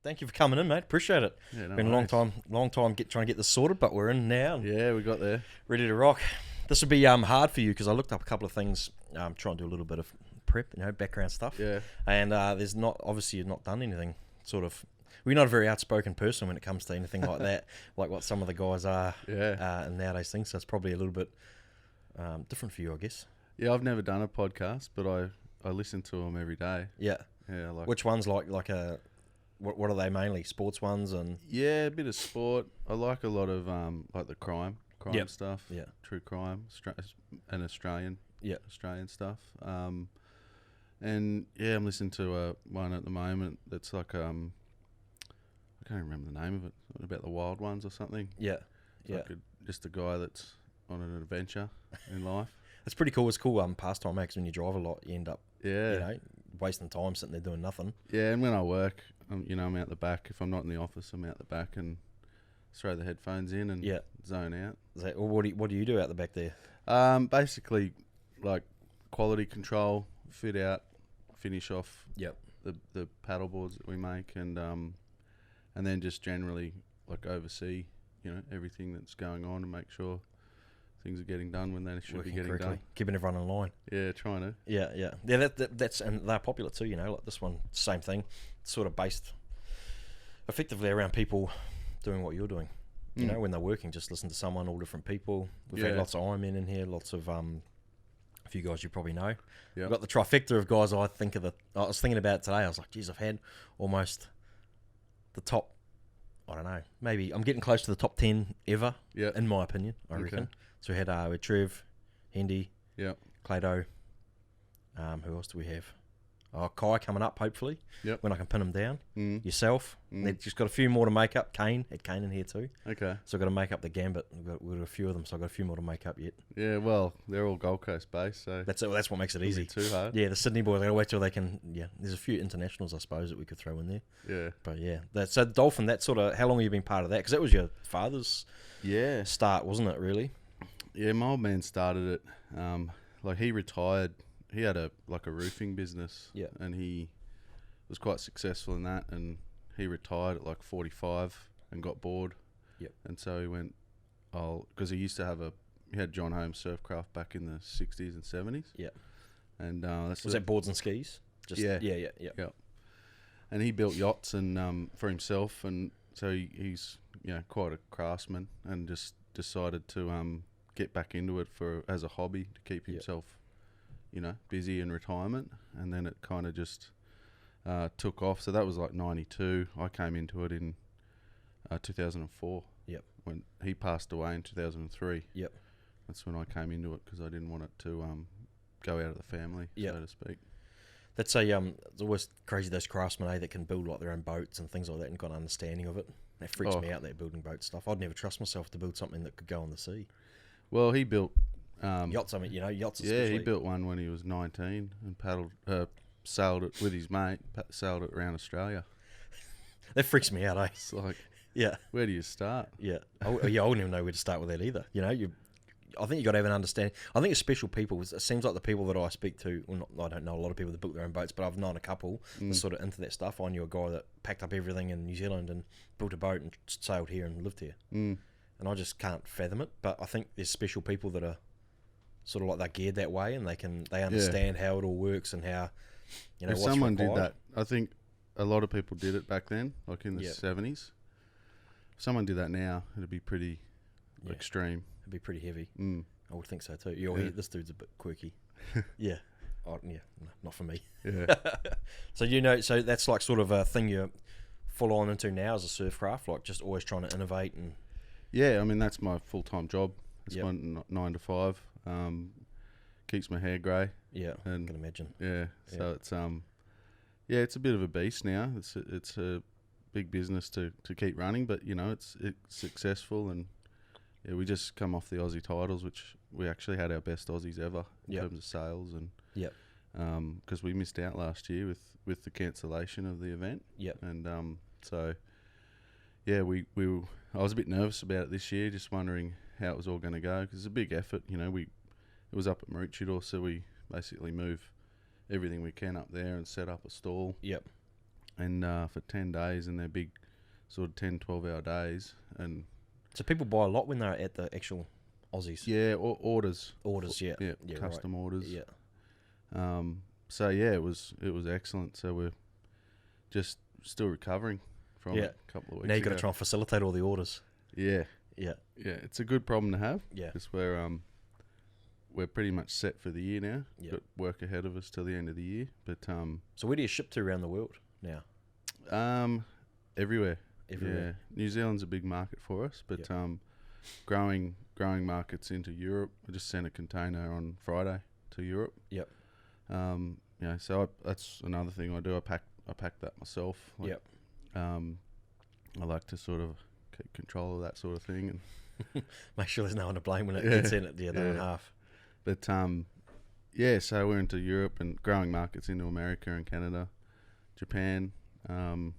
thank you for coming in, mate. Appreciate it. Yeah, no Been a long time trying to get this sorted, but we're in now. Yeah, we got there. Ready to rock. This would be hard for you because I looked up a couple of things. Trying to do a little bit of prep, background stuff. Yeah. And obviously you've not done anything sort of. We're not a very outspoken person when it comes to anything like that, like what some of the guys are. Yeah. And nowadays things. So it's probably a little bit different for you, I guess. Yeah, I've never done a podcast, but I listen to them every day. Yeah. Yeah, Which ones what are they mainly? Sports ones and yeah, a bit of sport. I like a lot of like the crime Yep. stuff. Yeah. True crime, and Australian stuff. And yeah, I'm listening to one at the moment that's like I can't remember the name of it. About the wild ones or something. Yeah. It's like just a guy that's on an adventure in life. It's pretty cool. It's cool pastime, because when you drive a lot, you end up Yeah. wasting time sitting there doing nothing. Yeah, and when I work, I'm out the back. If I'm not in the office, I'm out the back and throw the headphones in and zone out. What do you do out the back there? Basically, like quality control, fit out, finish off the paddle boards that we make, and then just generally like oversee, everything that's going on and make sure things are getting done when they should Working be getting correctly, done. keeping everyone in line. Yeah, trying to. Yeah. That's and they're popular too. Like this one, same thing. It's sort of based effectively around people doing what you're doing. When they're working, just listen to someone, all different people. We've had lots of Ironmen in here, lots of a few guys you probably know. We've got the trifecta of guys I was thinking about today. I was like, geez, I've had almost the top, I don't know, maybe I'm getting close to the top 10 ever, in my opinion, I reckon. So we had Trev, Hendy, Clado, who else do we have? Kai coming up, hopefully, when I can pin him down. Yourself. They've just got a few more to make up. Kane in here too. Okay. So I've got to make up the gambit. We've got a few of them, so I've got a few more to make up yet. Yeah, well, they're all Gold Coast based, so That's what makes it easy. too hard. Yeah, the Sydney boys, I got to wait till they can. Yeah, there's a few internationals, I suppose, that we could throw in there. Yeah. But yeah, so Dolphin, that sort of, how long have you been part of that? Because that was your father's start, wasn't it, really? Yeah, my old man started it. Like he retired. He had a roofing business. Yeah. And he was quite successful in that, and he retired at like 45 and got bored. Yep. And so he went, because he had John Holmes Surfcraft back in the 60s and 70s. Yeah. And was that boards and skis? Yeah. Yeah. And he built yachts and for himself, and so he's quite a craftsman, and just decided to get back into it as a hobby to keep himself busy in retirement. And then it kind of just took off. So that was like 92. I came into it in 2004. Yep. When he passed away in 2003. Yep. That's when I came into it, because I didn't want it to go out of the family, so to speak. That's it's always crazy, those craftsmen, that can build like their own boats and things like that and got an understanding of it. That freaks me out, that building boat stuff. I'd never trust myself to build something that could go on the sea. Well, he built yachts, yachts especially. Yeah, he built one when he was 19 and sailed it with his mate, sailed it around Australia. That freaks me out, eh? It's like, yeah. Where do you start? Yeah. I wouldn't even know where to start with that either. I think you got to have an understanding. I think it's special people. It seems like the people that I speak to, I don't know a lot of people that built their own boats, but I've known a couple that's sort of into that stuff. I knew a guy that packed up everything in New Zealand and built a boat and sailed here and lived here. And I just can't fathom it. But I think there's special people that are sort of like they're geared that way, and they understand how it all works and how if what's someone required. did that, I think a lot of people did it back then, like in the 70s. If someone did that now, it'd be pretty extreme. It'd be pretty heavy. I would think so too. This dude's a bit quirky. Yeah. Not for me. Yeah. So that's like sort of a thing you're full on into now as a surfcraft, like just always trying to innovate and. Yeah, I mean that's my full-time job. It's my 9 to 5. Keeps my hair grey. Yeah, I can imagine. Yeah, so it's it's a bit of a beast now. It's a big business to keep running, but it's successful, and we just come off the Aussie titles, which we actually had our best Aussies ever in terms of sales, and because we missed out last year with the cancellation of the event. And so I was a bit nervous about it this year, just wondering how it was all going to go, because it's a big effort. It was up at Maroochydore, so we basically move everything we can up there and set up a stall. and for 10 days, and they're big sort of 10, 12-hour days. And So people buy a lot when they're at the actual Aussies. yeah, orders. Orders, yeah. Yeah, Yeah, custom right. orders. Yeah. So yeah, it was excellent. So we're just still recovering from it a couple of weeks Now you've got to ago. try and facilitate all the orders. Yeah, Yeah. yeah, it's a good problem to have. Yeah. Because we're pretty much set for the year now. Yeah. Got work ahead of us till the end of the year. But So where do you ship to around the world now? everywhere. Everywhere. Yeah. New Zealand's a big market for us, but growing markets into Europe. I just sent a container on Friday to Europe. Yep. So that's another thing I do. I pack that myself. Yep. I like to sort of keep control of that sort of thing, and Make sure there's no one to blame when it gets in at the other half. But so we're into Europe and growing markets into America and Canada, Japan. So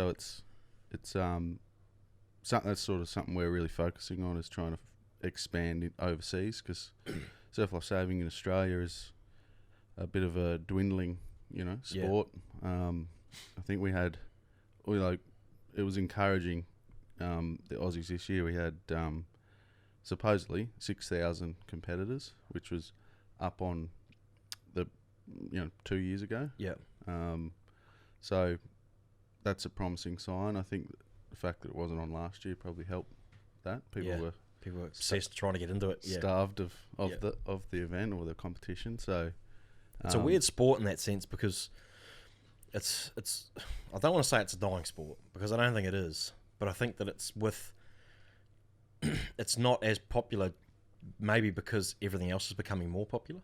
it's something that's sort of something we're really focusing on, is trying to expand overseas, because surf life saving in Australia is a bit of a dwindling, sport. I think it was encouraging. The Aussies this year, we had supposedly 6,000 competitors, which was up on the 2 years ago. Yeah. So that's a promising sign. I think the fact that it wasn't on last year probably helped that. People were obsessed trying to get into it. Yeah. starved of the event or the competition. So It's a weird sport in that sense, because it's I don't want to say it's a dying sport, because I don't think it is, but I think that it's not as popular, maybe because everything else is becoming more popular.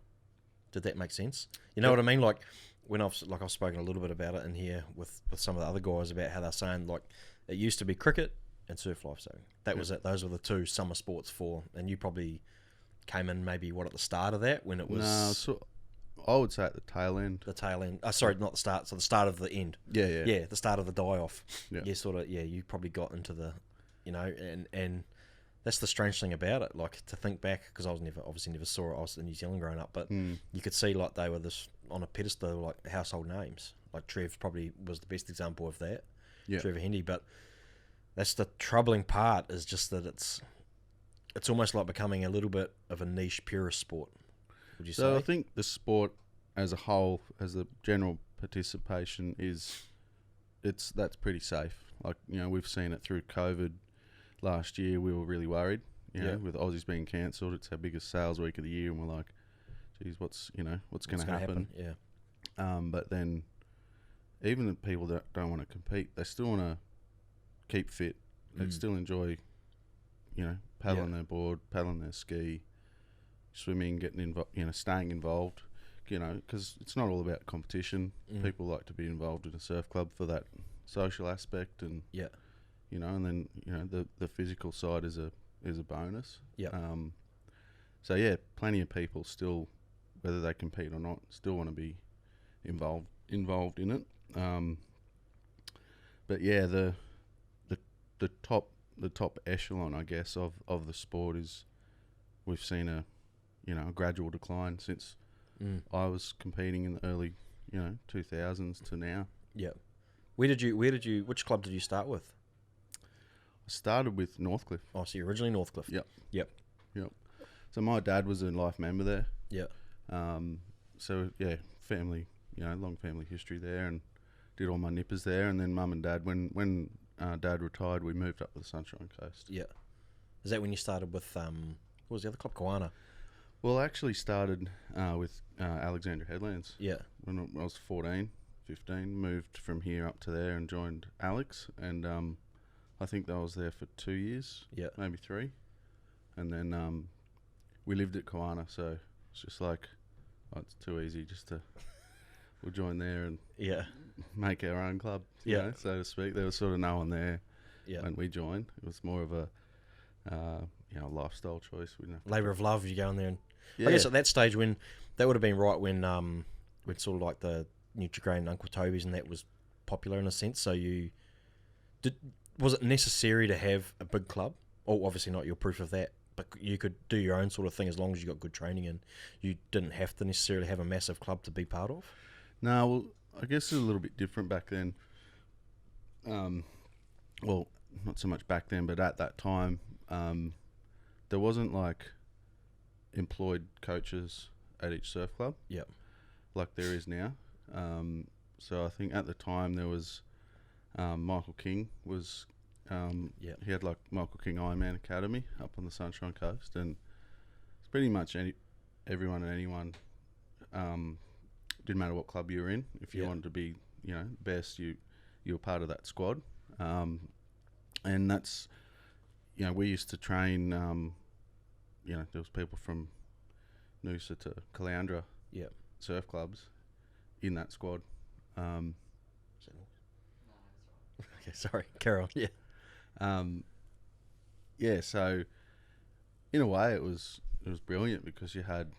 Did that make sense? You know what I mean? Like when I've spoken a little bit about it in here with some of the other guys about how they're saying, like, it used to be cricket and surf life saving. That was it. Those were the two summer sports and you probably came in maybe at the start of that, when it was. No, so I would say at the tail end. The tail end. Sorry, not the start. So the start of the end. Yeah. Yeah, the start of the die-off. Yeah. You probably got into the, and that's the strange thing about it. Like, to think back, because I was never saw it. I was in New Zealand growing up, but you could see, like, they were this on a pedestal, like household names. Like Trev probably was the best example of that. Yeah. Trevor Hendy. But that's the troubling part, is just that it's almost like becoming a little bit of a niche purist sport. Would you say? So I think the sport as a whole, as a general participation, that's pretty safe. Like, we've seen it through COVID. Last year we were really worried, with Aussies being cancelled. It's our biggest sales week of the year, and we're like, geez, what's going to happen? Yeah. But then even the people that don't want to compete, they still want to keep fit. They still enjoy, paddling their board, paddling their ski, swimming, getting involved, staying involved, because it's not all about competition. People like to be involved in a surf club for that social aspect, and and then the physical side is a bonus. So plenty of people still, whether they compete or not, still want to be involved in it. But yeah, the top echelon, I guess, of the sport is, we've seen a gradual decline since I was competing in the early 2000s to now. Yeah. Which club did you start with? I started with Northcliffe. Oh, so you're originally Northcliffe. Yep. Yep. So my dad was a life member there. Yeah. So yeah, family, long family history there, and did all my nippers there. And then mum and dad, when dad retired, we moved up to the Sunshine Coast. Yeah. Is that when you started with what was the other club, Kawana? Well, I actually started with Alexandria Headlands. Yeah. When I was 14, 15, moved from here up to there and joined Alex, and I think I was there for 2 years, maybe 3, and then we lived at Kawana, so it's just like, it's too easy just to we'll join there and make our own club, so to speak. There was sort of no one there when we joined. It was more of a lifestyle choice. Labour of love. You go in there, and I guess at that stage, when that would have been right when sort of like the Nutrigrain Uncle Toby's and that was popular in a sense. So was it necessary to have a big club? Oh, obviously not. You're proof of that. But you could do your own sort of thing as long as you got good training, and you didn't have to necessarily have a massive club to be part of. No, well, I guess it's a little bit different back then. Well, not so much back then, but at that time, there wasn't like employed coaches at each surf club. Yep. Like there is now. So I think at the time there was Michael King was. He had like Michael King Ironman Academy up on the Sunshine Coast, and it's pretty much everyone and anyone. Didn't matter what club you were in. If you wanted to be, best, you were part of that squad. And that's, we used to train. There was people from Noosa to Caloundra, surf clubs, in that squad. Okay, sorry, Carol. Yeah. So in a way, it was brilliant because you had,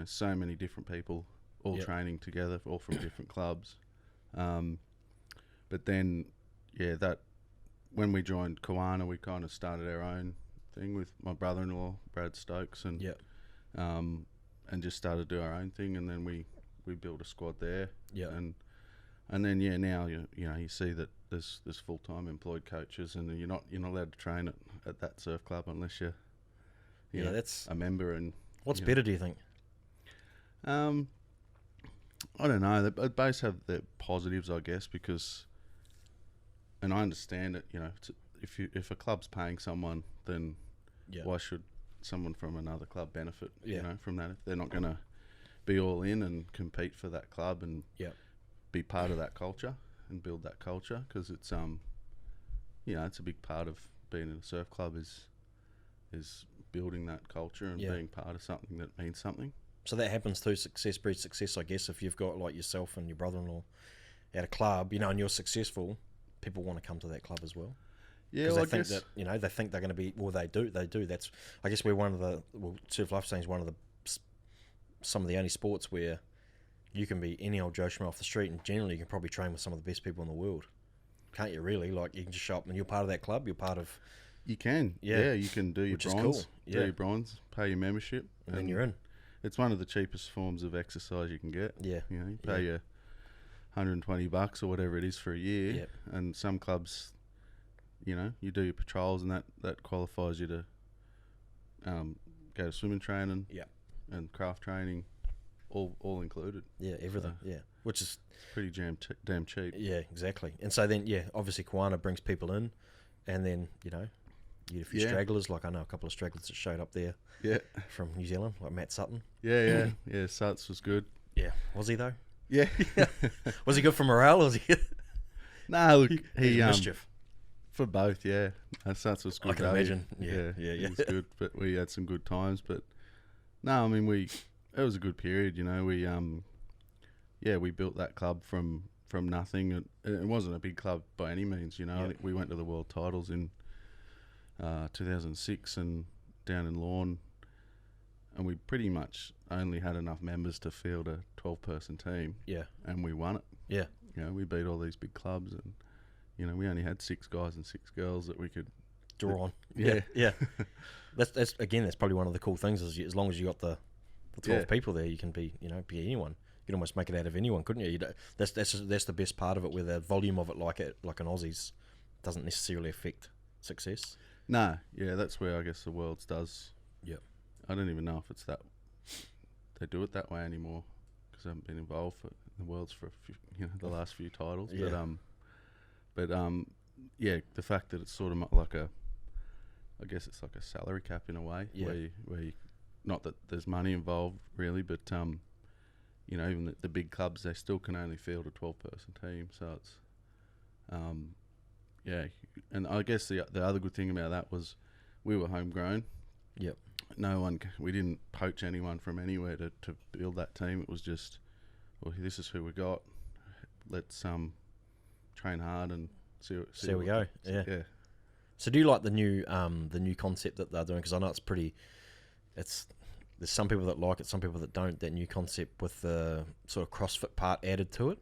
so many different people all training together, all from different clubs. But then, that when we joined Kawana, we kind of started our own thing with my brother-in-law, Brad Stokes, and just started to do our own thing. And then we built a squad there. And then now you see that there's full-time employed coaches, and you're not allowed to train at that surf club unless you're that's a member. And what's better, do you think? I don't know. They both have their positives, I guess, because, and I understand it. If a club's paying someone, then why should someone from another club benefit? From that, if they're not going to be all in and compete for that club and be part of that culture and build that culture, because it's it's a big part of being in a surf club is building that culture and being part of something that means something. So that happens through success breeds success, I guess. If you've got like yourself and your brother-in-law at a club, and you're successful, people want to come to that club as well. Yeah, because they think that they think they're going to be. Well, they do. That's, I guess, we're one of the. Well, surf lifestyle is one of the some of the only sports where you can be any old Joe Schmo off the street, and generally you can probably train with some of the best people in the world. Can't you really? Like, you can just show up and you're part of that club. You're part of. You can. Yeah, you can do your which bronze. Is cool. Do your bronze, pay your membership, and then you're in. It's one of the cheapest forms of exercise you can get. Yeah. You pay your $120 or whatever it is for a year, and some clubs, you do your patrols, and that qualifies you to go to swimming training, and craft training, all included. Yeah, everything. Which is pretty damn cheap. Yeah, exactly. And so then, obviously Kawana brings people in, and then you get a few stragglers. Like I know a couple of stragglers that showed up there. Yeah. From New Zealand, like Matt Sutton. Yeah. Suts was good. Yeah. Was he though? Yeah. Was he good for morale? Or was he? No, look, he mischief. For both, yeah. Suts was good. I can imagine. Yeah. It was good, but we had some good times. But no, I mean it was a good period. We built that club from nothing. It wasn't a big club by any means. I think we went to the world titles in 2006 and down in Lawn, and we pretty much only had enough members to field a 12-person team. Yeah. And we won it. Yeah. We beat all these big clubs, and we only had 6 guys and 6 girls that we could draw on. Yeah. That's probably one of the cool things is as long as you got the 12 people there, you can be be anyone. You can almost make it out of anyone, couldn't you? That's the best part of it, where the volume of it, like an Aussie's, doesn't necessarily affect success. No, that's where I guess the Worlds does. Yep. I don't even know if it's that they do it that way anymore, because I haven't been involved in the Worlds for a few, the last few titles. Yeah. But the fact that it's sort of like I guess it's like a salary cap in a way, where you, not that there's money involved really, but even the big clubs, they still can only field a 12-person team, so it's and I guess the other good thing about that was we were homegrown. Yep. We didn't poach anyone from anywhere to build that team. It was just, well, this is who we got. Let's train hard and see how we go. Yeah. So do you like the new concept that they're doing? Because I know it's pretty. There's some people that like it, some people that don't. That new concept with the sort of CrossFit part added to it.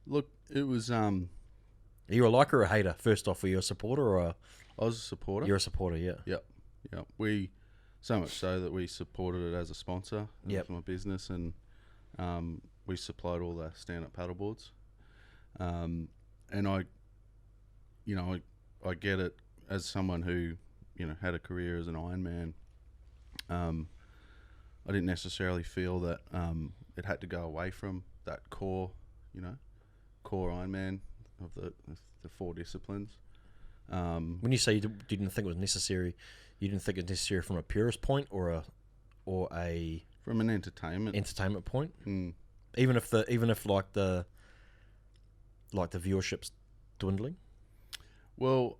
Look, it was. Are you a liker or a hater? First off, were you a supporter or I was a supporter. You're a supporter, yeah. Yep. We, so much so that we supported it as a sponsor of my business, and We supplied all the stand-up paddleboards, and I get it as someone who had a career as an Ironman. I didn't necessarily feel that it had to go away from that core Ironman of the 4 disciplines. When you say you didn't think it was necessary, you didn't think it was necessary from a purist point or a from an entertainment point. Mm. Even if like the viewership's dwindling. Well,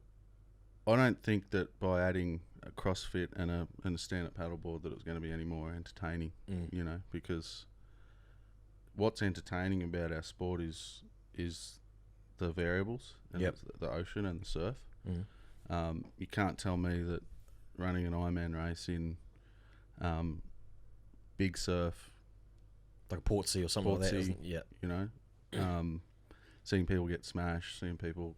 I don't think that by adding a CrossFit and a stand-up paddleboard that it was going to be any more entertaining. Because what's entertaining about our sport is the variables and the ocean and the surf. You can't tell me that running an Ironman race in big surf, like a Portsea or something like that, isn't it? Yeah. Seeing people get smashed, seeing people,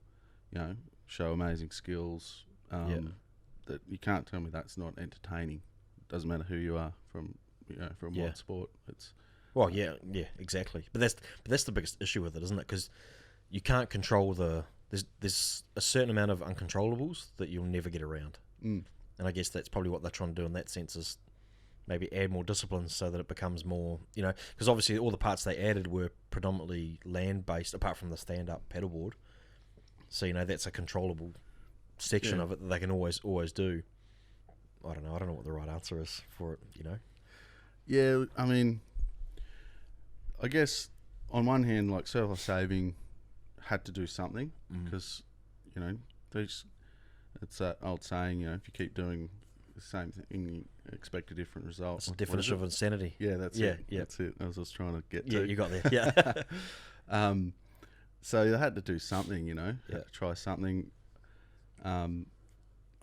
show amazing skills. That you can't tell me that's not entertaining. It doesn't matter who you are from what sport. It's exactly. But that's the biggest issue with it, isn't it? Because you can't control there's a certain amount of uncontrollables that you'll never get around. And I guess that's probably what they're trying to do in that sense, is maybe add more disciplines so that it becomes more, because obviously all the parts they added were predominantly land-based, apart from the stand-up paddleboard. So, that's a controllable section of it that they can always do. I don't know what the right answer is for it, Yeah, I mean, I guess on one hand, like Surf Saving had to do something because, it's that old saying, if you keep doing the same thing, you expect a different result. It's the definition of insanity. Yeah, that's it. Yeah. That's it. I was just trying to get to. Yeah, you got there. Yeah. So you had to do something, had to try something. I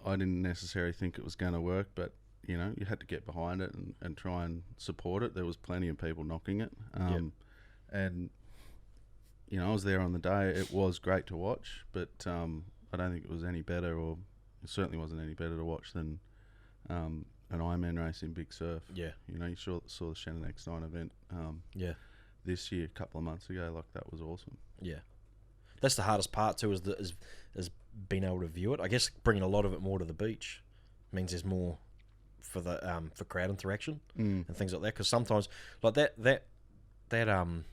didn't necessarily think it was going to work, but you had to get behind it and try and support it. There was plenty of people knocking it, and I was there on the day. It was great to watch, but I don't think it was any better, or it certainly wasn't any better to watch than an Ironman race in Big Surf. Yeah, you saw the Shannon X9 event. This year, a couple of months ago, like that was awesome. Yeah, that's the hardest part too, is being able to view it. I guess bringing a lot of it more to the beach means there's more for the for crowd interaction and things like that. Because sometimes like that Shannon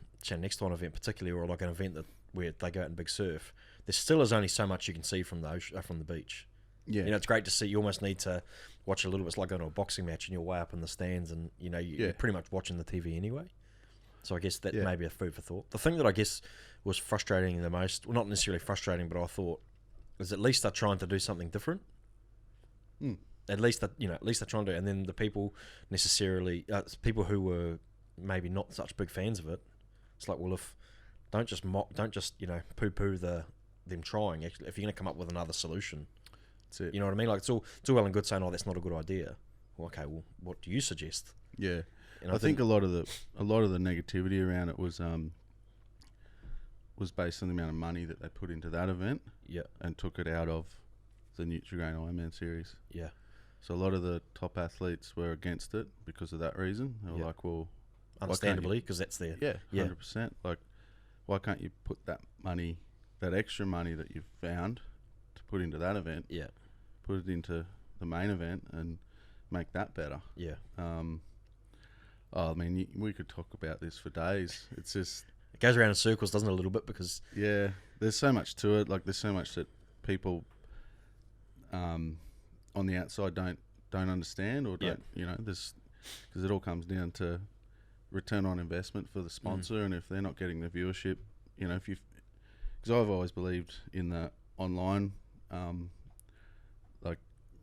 X9 event particularly, or like an event where they go out in Big Surf, there still is only so much you can see from the ocean, from the beach. Yeah, it's great to see. You almost need to watch a little bit. It's like going to a boxing match and you're way up in the stands, and you're pretty much watching the TV anyway. So I guess that may be a food for thought. The thing that I guess was frustrating the most, well, not necessarily frustrating, but I thought, is at least they're trying to do something different. At least they're trying to, and then the people people who were maybe not such big fans of it, it's like, well, don't just poo-poo them trying. Actually, if you're going to come up with another solution, that's it. You know what I mean? Like it's all well and good saying, "Oh, that's not a good idea." Well, okay, well, what do you suggest? Yeah, I think a lot of the negativity around it was based on the amount of money that they put into that event. Yeah, and took it out of the Nutrigrain Ironman series. Yeah. So a lot of the top athletes were against it because of that reason. They were like, well, understandably, because that's there. Yeah, 100%. Like, why can't you put that extra money that you've found to put into that event? Yeah. Put it into the main event and make that better. Yeah. I mean, we could talk about this for days. It's just... It goes around in circles, doesn't it, a little bit, because... Yeah, there's so much to it. Like, there's so much that people on the outside don't understand, or don't, because it all comes down to return on investment for the sponsor, and if they're not getting the viewership, because I've always believed in the online like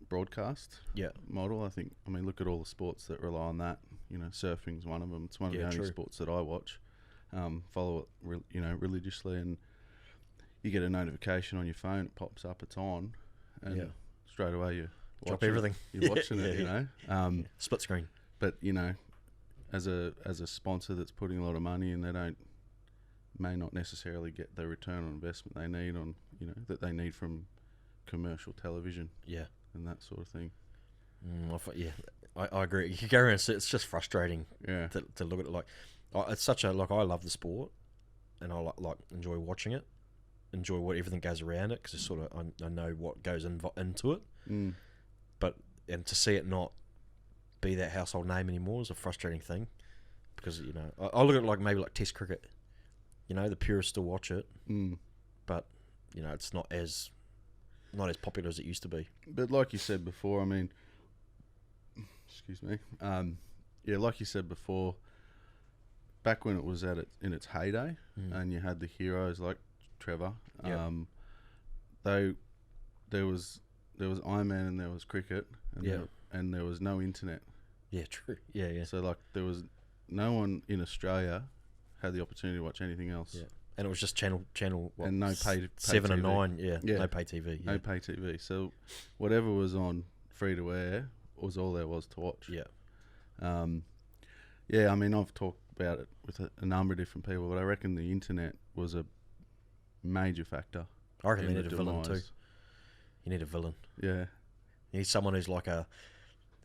broadcast model. I mean, look at all the sports that rely on that. Surfing's one of them. It's one of the only sports that I watch, follow it religiously, and you get a notification on your phone, it pops up, it's on, and straight away you drop everything. You're watching it, split screen. But as a sponsor that's putting a lot of money in, they may not necessarily get the return on investment they need on that they need from commercial television. Yeah, and that sort of thing. I agree. You go around, it's just frustrating. Yeah. To look at it like, It's such a, like, I love the sport, and I like enjoy watching it, enjoy what everything goes around it, because it's sort of, I know what goes into it. But, and to see it not be that household name anymore is a frustrating thing, because, you know, I look at it like maybe like Test cricket. You know, the purists still watch it, but, you know, it's not as popular as it used to be. But like you said before, I mean, excuse me, yeah, like you said before, back when it was in its heyday, and you had the heroes like Trevor, though there was Ironman and there was cricket, and there was no internet. Yeah, true. Yeah. So like there was no one in Australia had the opportunity to watch anything else. Yeah. And it was just channel what, and no pay 7 TV. and 9, no pay TV. Yeah. No pay TV. So whatever was on free to air was all there was to watch. Yeah. Yeah, I mean, I've talked about it with a number of different people, but I reckon the internet was a major factor. I reckon you need a villain too. You need a villain. Yeah. You need someone who's like there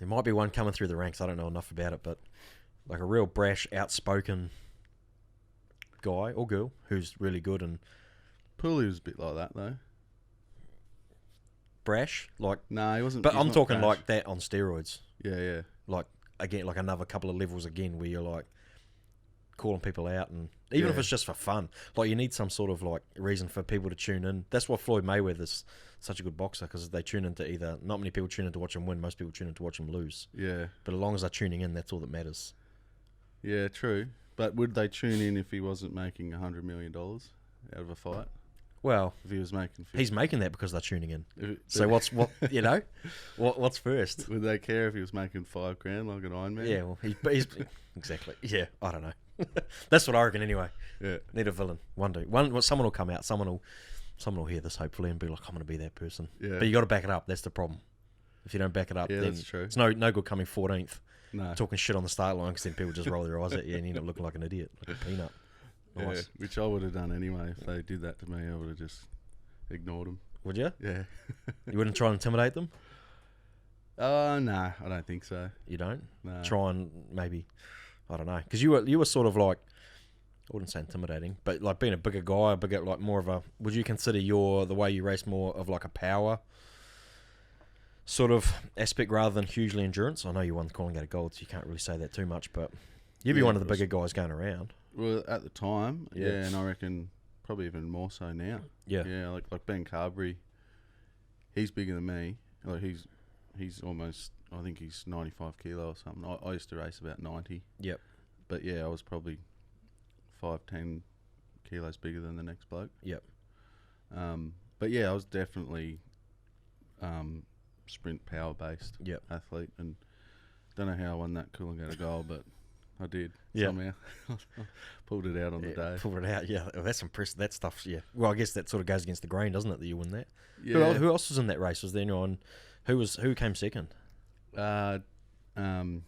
might be one coming through the ranks, I don't know enough about it, but like a real brash, outspoken guy or girl who's really good. And Pooley was a bit like that though. Brash? Like, no, he wasn't. But I'm talking brash. Like that on steroids. Yeah. Like, again, like another couple of levels again where you're like calling people out, and even if it's just for fun, like you need some sort of like reason for people to tune in. That's why Floyd Mayweather's such a good boxer, because they tune into either, not many people tune in to watch him win, most people tune in to watch him lose. Yeah. But as long as they're tuning in, that's all that matters. Yeah, true. But would they tune in if he wasn't making $100 million out of a fight? Well, if he was making 50. He's making that because they're tuning in. So what's what's first? Would they care if he was making $5,000 like an Ironman? Yeah, well, he's exactly. Yeah, I don't know. That's what I reckon anyway. Yeah, need a villain. Someone will come out. Someone will hear this hopefully and be like, I'm going to be that person. Yeah. But you got to back it up. That's the problem. If you don't back it up, then that's true. It's no good coming 14th. No. Talking shit on the start line, because then people just roll their eyes at you and you end up looking like an idiot, like a peanut. Nice. Yeah, which I would have done anyway. If they did that to me, I would have just ignored them. Would you? Yeah. You wouldn't try and intimidate them? No, I don't think so. You don't? No. Try and maybe, I don't know, because you were sort of like, I wouldn't say intimidating, but like being a bigger guy, like more of a, would you consider the way you race more of like a power sort of aspect rather than hugely endurance? I know you won the calling out of gold, so you can't really say that too much, but you'd be one of the bigger guys going around. Well, at the time, and I reckon probably even more so now. Yeah, like Ben Carberry, he's bigger than me. Like he's almost, I think he's 95 kilo or something. I used to race about 90. Yep. But yeah, I was probably 5-10 kilos bigger than the next bloke. Yep. But yeah, I was definitely sprint power based athlete, and don't know how I won that Coolangatta gold, but I did somehow. Pulled it out on the day. Pulled it out, yeah. Oh, that's impressive. That stuff, yeah. Well, I guess that sort of goes against the grain, doesn't it, that you win that? Yeah. Who else was in that race? Was there anyone? Who came second? Nathan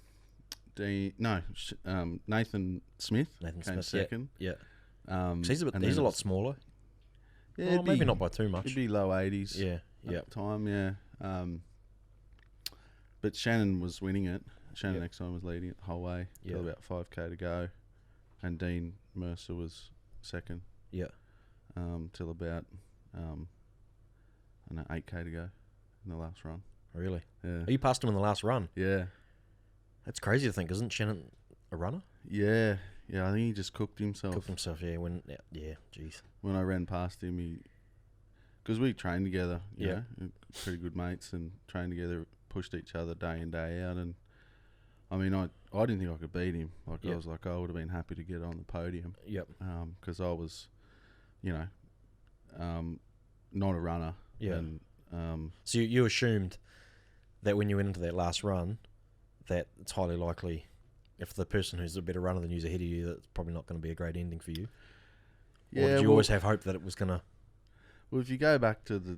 Smith came second. Yeah. He's a lot smaller. Yeah, well, maybe not by too much. He'd be low 80s. Yeah. At the time, yeah. But Shannon was winning it. Shannon next time was leading it the whole way till about 5k to go, and Dean Mercer was second. Yeah. Till about 8k to go in the last run. Really? Yeah. Oh, you passed him in the last run? Yeah. That's crazy to think. Isn't Shannon a runner? Yeah. Yeah, I think he just cooked himself. Yeah. Jeez. When I ran past him, because we trained together, you know, pretty good mates, and trained together, pushed each other day in, day out, and I mean, I didn't think I could beat him. Like, I was like, I would have been happy to get on the podium. Yep. Because I was, not a runner. Yeah. And, so you assumed that when you went into that last run, that it's highly likely, if the person who's a better runner than you is ahead of you, that's probably not going to be a great ending for you. Yeah. Or did you always have hope that it was going to? Well, if you go back to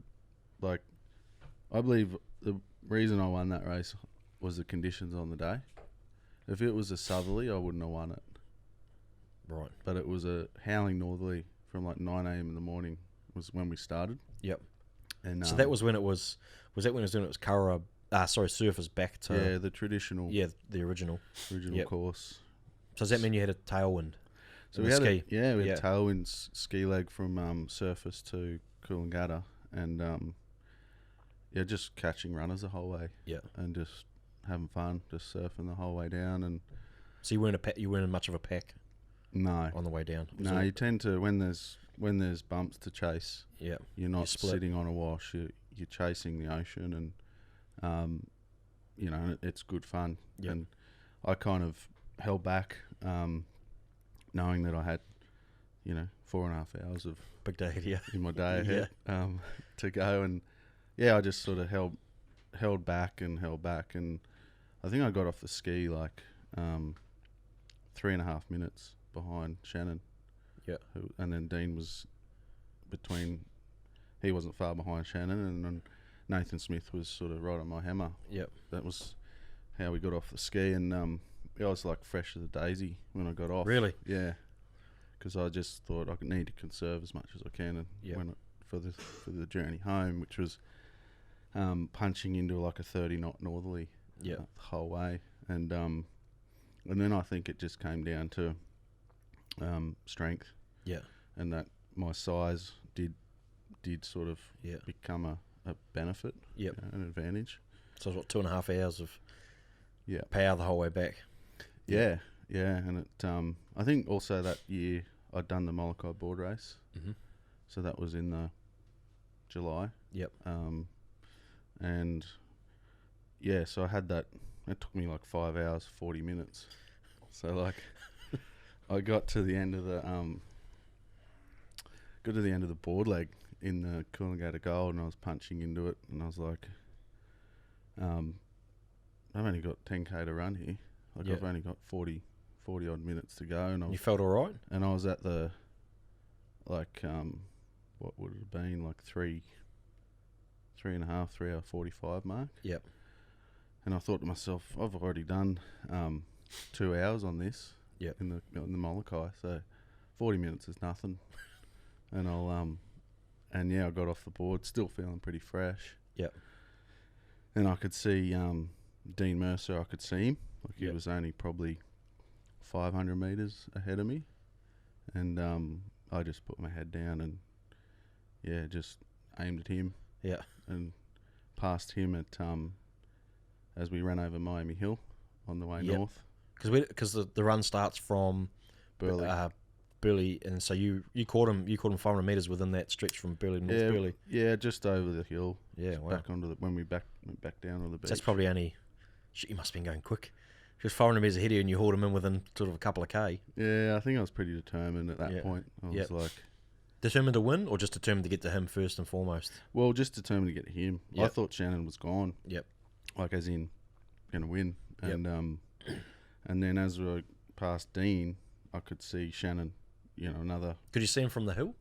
I believe the reason I won that race was the conditions on the day. If it was a southerly, I wouldn't have won it. Right. But it was a howling northerly from like 9 a.m. in the morning was when we started. Yep. And so that was when it was that when it was doing it was Surfers back to... Yeah, the traditional... Yeah, the original course. does that mean you had a tailwind? So in we the had ski? we had tailwind ski leg from surface to Coolangatta, and just catching runners the whole way. Yeah. And just having fun, just surfing the whole way down. And so you weren't in much of a pack. No. On the way down. No, you tend to when there's bumps to chase. Yeah. You're not sitting on a wash. You're chasing the ocean, and it's good fun. Yep. And I kind of held back, knowing that I had, 4.5 hours of big day, yeah, in my day ahead, to go, and I just sort of held back, and I think I got off the ski like 3.5 minutes behind Shannon. Yeah. And then Dean was he wasn't far behind Shannon, and then Nathan Smith was sort of right on my hammer. Yep. That was how we got off the ski, and I was like fresh as a daisy when I got off. Really? Yeah. Because I just thought I need to conserve as much as I can, and for the journey home, which was punching into like a 30-knot northerly the whole way, and then I think it just came down to strength, and that my size did sort of become a benefit, an advantage. So it was what, 2.5 hours of Yeah. power the whole way back. Yeah, yeah, and it. I think also that year I'd done the Molokai board race, so that was in the July. Yep. And yeah, so I had that. It took me like 5 hours 40 minutes. So like, I got to the end of the board leg in the Coolangatta Gold, and I was punching into it, and I was like, I've only got 10k to run here. Like I've only got 40 odd minutes to go, and you felt all right? And I was at the what would it have been, like 3.5 45 mark. Yep. And I thought to myself, I've already done 2 hours on this. Yep. In the Molokai, so 40 minutes is nothing. And I'll I got off the board, still feeling pretty fresh. Yep. And I could see Dean Mercer. I could see him. Like he was only probably 500 meters ahead of me, and I just put my head down and just aimed at him. Yeah. And passed him at as we ran over Miami Hill on the way north. Because the run starts from Burleigh. Burleigh, and so you caught him 500 meters within that stretch from Burleigh to North Burleigh. Yeah, just over the hill. Yeah, wow. Back onto when we went back down on the beach. So that's probably only. Shit, you must have been going quick. Just 500 meters ahead of you, and you hauled him in within sort of a couple of k. Yeah, I think I was pretty determined at that point. I was like, determined to win, or just determined to get to him first and foremost. Well, just determined to get to him. Yep. I thought Shannon was gone. Yep. Like as in, going to win. And and then as we passed Dean, I could see Shannon. Another. Could you see him from the hill?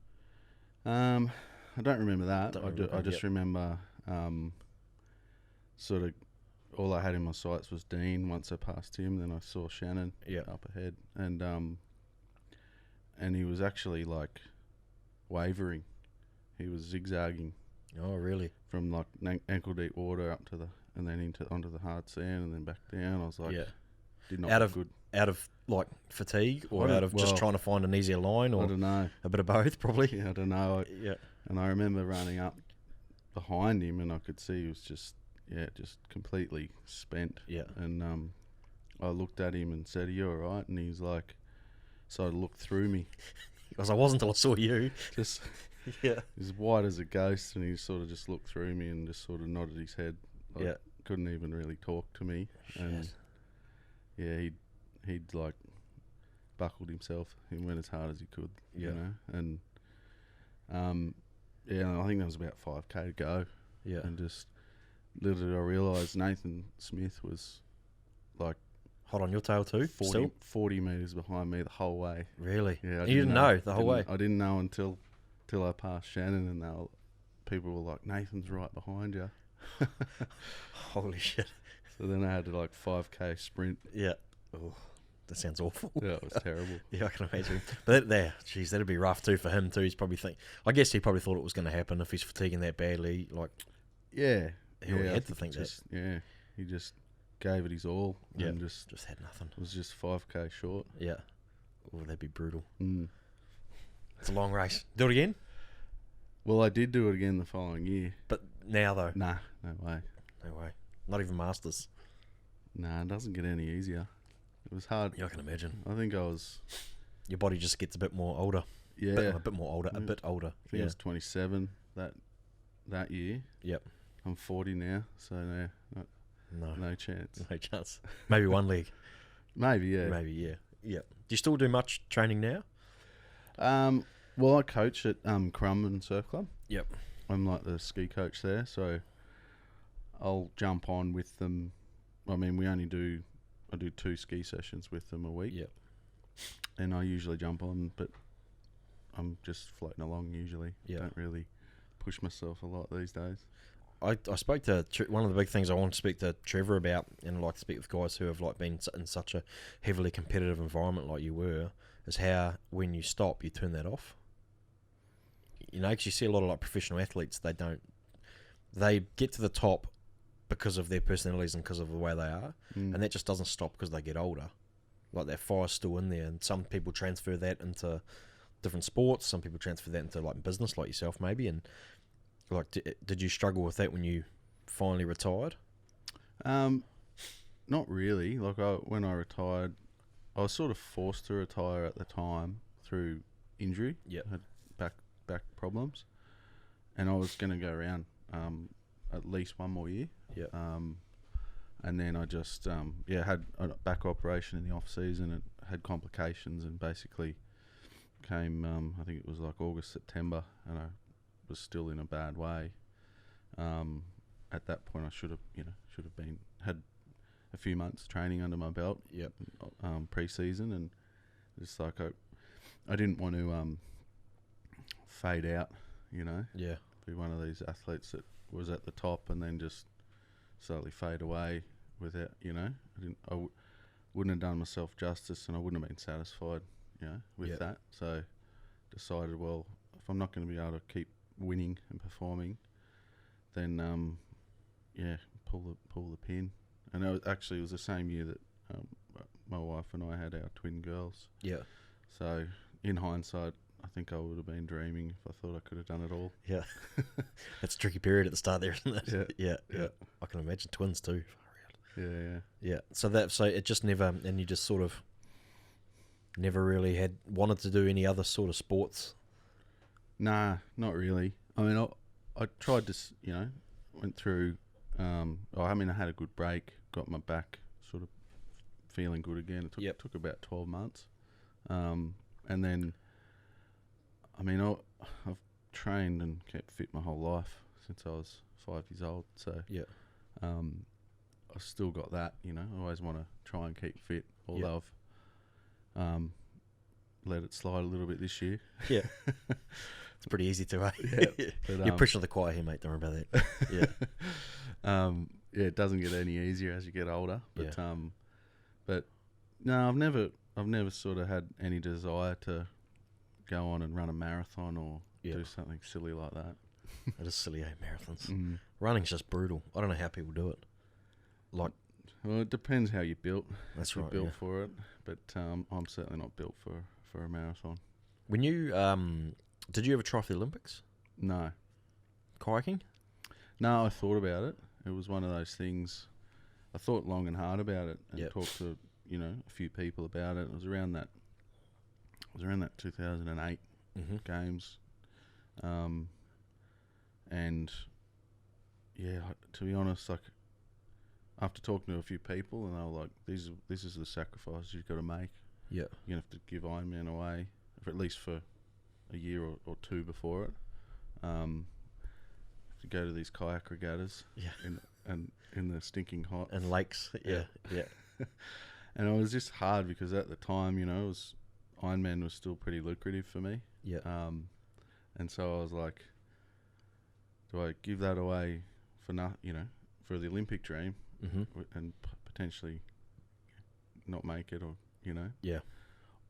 I don't remember that. I just remember sort of all I had in my sights was Dean. Once I passed him, then I saw Shannon up ahead, and he was actually like wavering. He was zigzagging. Oh, really? From like ankle deep water up to and then onto the hard sand and then back down. I was like, did not look good. Out of like fatigue, or out of just trying to find an easier line, or I don't know, a bit of both, probably. Yeah, I don't know. And I remember running up behind him, and I could see he was just completely spent. Yeah. And I looked at him and said, "Are you all right?" And he's like, so I looked through me. Because I wasn't until I saw you. Just he's white as a ghost, and he sort of just looked through me and just sort of nodded his head. Like, couldn't even really talk to me. Shit. And he'd like buckled himself. He went as hard as he could. You know, and I think there was about 5k to go. Yeah. And just literally I realised Nathan Smith was like hot on your tail too. 40 metres behind me the whole way. Really? Yeah. You didn't know the whole way? I didn't know until I passed Shannon, and people were like, "Nathan's right behind you." Holy shit. So then I had to like 5k sprint. Yeah. Oh, that sounds awful. Yeah, it was terrible. Yeah, I can imagine. But that'd be rough too for him too. He's probably I guess he probably thought it was going to happen if he's fatiguing that badly. Like, yeah, he had to think that. Yeah, he just gave it his all, Yeah. and Just had nothing. was just 5k short. Yeah. Oh, that'd be brutal. Mm. It's a long race. Do it again? Well, I did do it again the following year. But now, though? Nah, no way. No way. Not even Masters. Nah, it doesn't get any easier. It was hard. Yeah, I can imagine. I think I was... Your body just gets a bit more older. Yeah. A bit more older. A bit older. I think I was 27 that year. Yep. I'm 40 now, so no chance. No chance. Maybe one leg. Maybe, yeah. Maybe, yeah. Yeah. Do you still do much training now? Well, I coach at Currumbin Surf Club. Yep. I'm like the ski coach there, so I'll jump on with them. I mean, I do 2 ski sessions with them a week. Yep. And I usually jump on, but I'm just floating along usually. Yeah. Don't really push myself a lot these days. I spoke to one of the big things I want to speak to Trevor about, and I like to speak with guys who have like been in such a heavily competitive environment like you were, is how when you stop, you turn that off. You know, because you see a lot of like professional athletes, they get to the top because of their personalities and because of the way they are, and that just doesn't stop because they get older. Like that fire's still in there, and some people transfer that into different sports. Some people transfer that into like business, like yourself maybe. And like, did you struggle with that when you finally retired? Not really. Like when I retired, I was sort of forced to retire at the time through injury. Yeah, had back problems, and I was going to go around at least one more year. Yeah. And then I just had a back operation in the off season. It had complications and basically came. I think it was like August, September, and I was still in a bad way. At that point, I should have had a few months training under my belt. Yep. Pre-season, and just like I didn't want to fade out. You know. Yeah. Be one of these athletes that was at the top and then just slowly fade away without, I wouldn't have done myself justice, and I wouldn't have been satisfied, with that. So decided, well, if I'm not going to be able to keep winning and performing, then pull the pin. And it was the same year that my wife and I had our twin girls. Yeah. So in hindsight, I think I would have been dreaming if I thought I could have done it all. Yeah. That's a tricky period at the start there, isn't it? Yeah. Yeah. I can imagine twins too. Yeah. So it just never, and you just sort of never really wanted to do any other sort of sports? Nah, not really. I mean, I tried to, went through, I had a good break, got my back sort of feeling good again. It took about 12 months. And then, I've trained and kept fit my whole life since I was 5 years old. So I've still got that. I always want to try and keep fit. Although I've let it slide a little bit this year. Yeah, it's pretty easy to. But, you're preaching to the choir here, mate. Don't worry about that. Yeah. It doesn't get any easier as you get older. But but no, I've never sort of had any desire to go on and run a marathon or do something silly like that. It is silly, marathons. Running's just brutal. I don't know how people do it. Well, it depends how you're built. That's right. You're built for it, but I'm certainly not built for a marathon. When you did you ever try for the Olympics? No. Kayaking? No, I thought about it. It was one of those things. I thought long and hard about it and talked to a few people about it. It was around that 2008 games, and to be honest, like after talking to a few people, and they were like, "This is the sacrifice you've got to make. Yeah, you have to give Ironman away, for at least for a year or two before it. To go to these kayak regattas, in the stinking hot and lakes, yeah. And it was just hard because at the time, Ironman was still pretty lucrative for me. Yeah. And so I was like, do I give that away for for the Olympic dream, and potentially not make it, or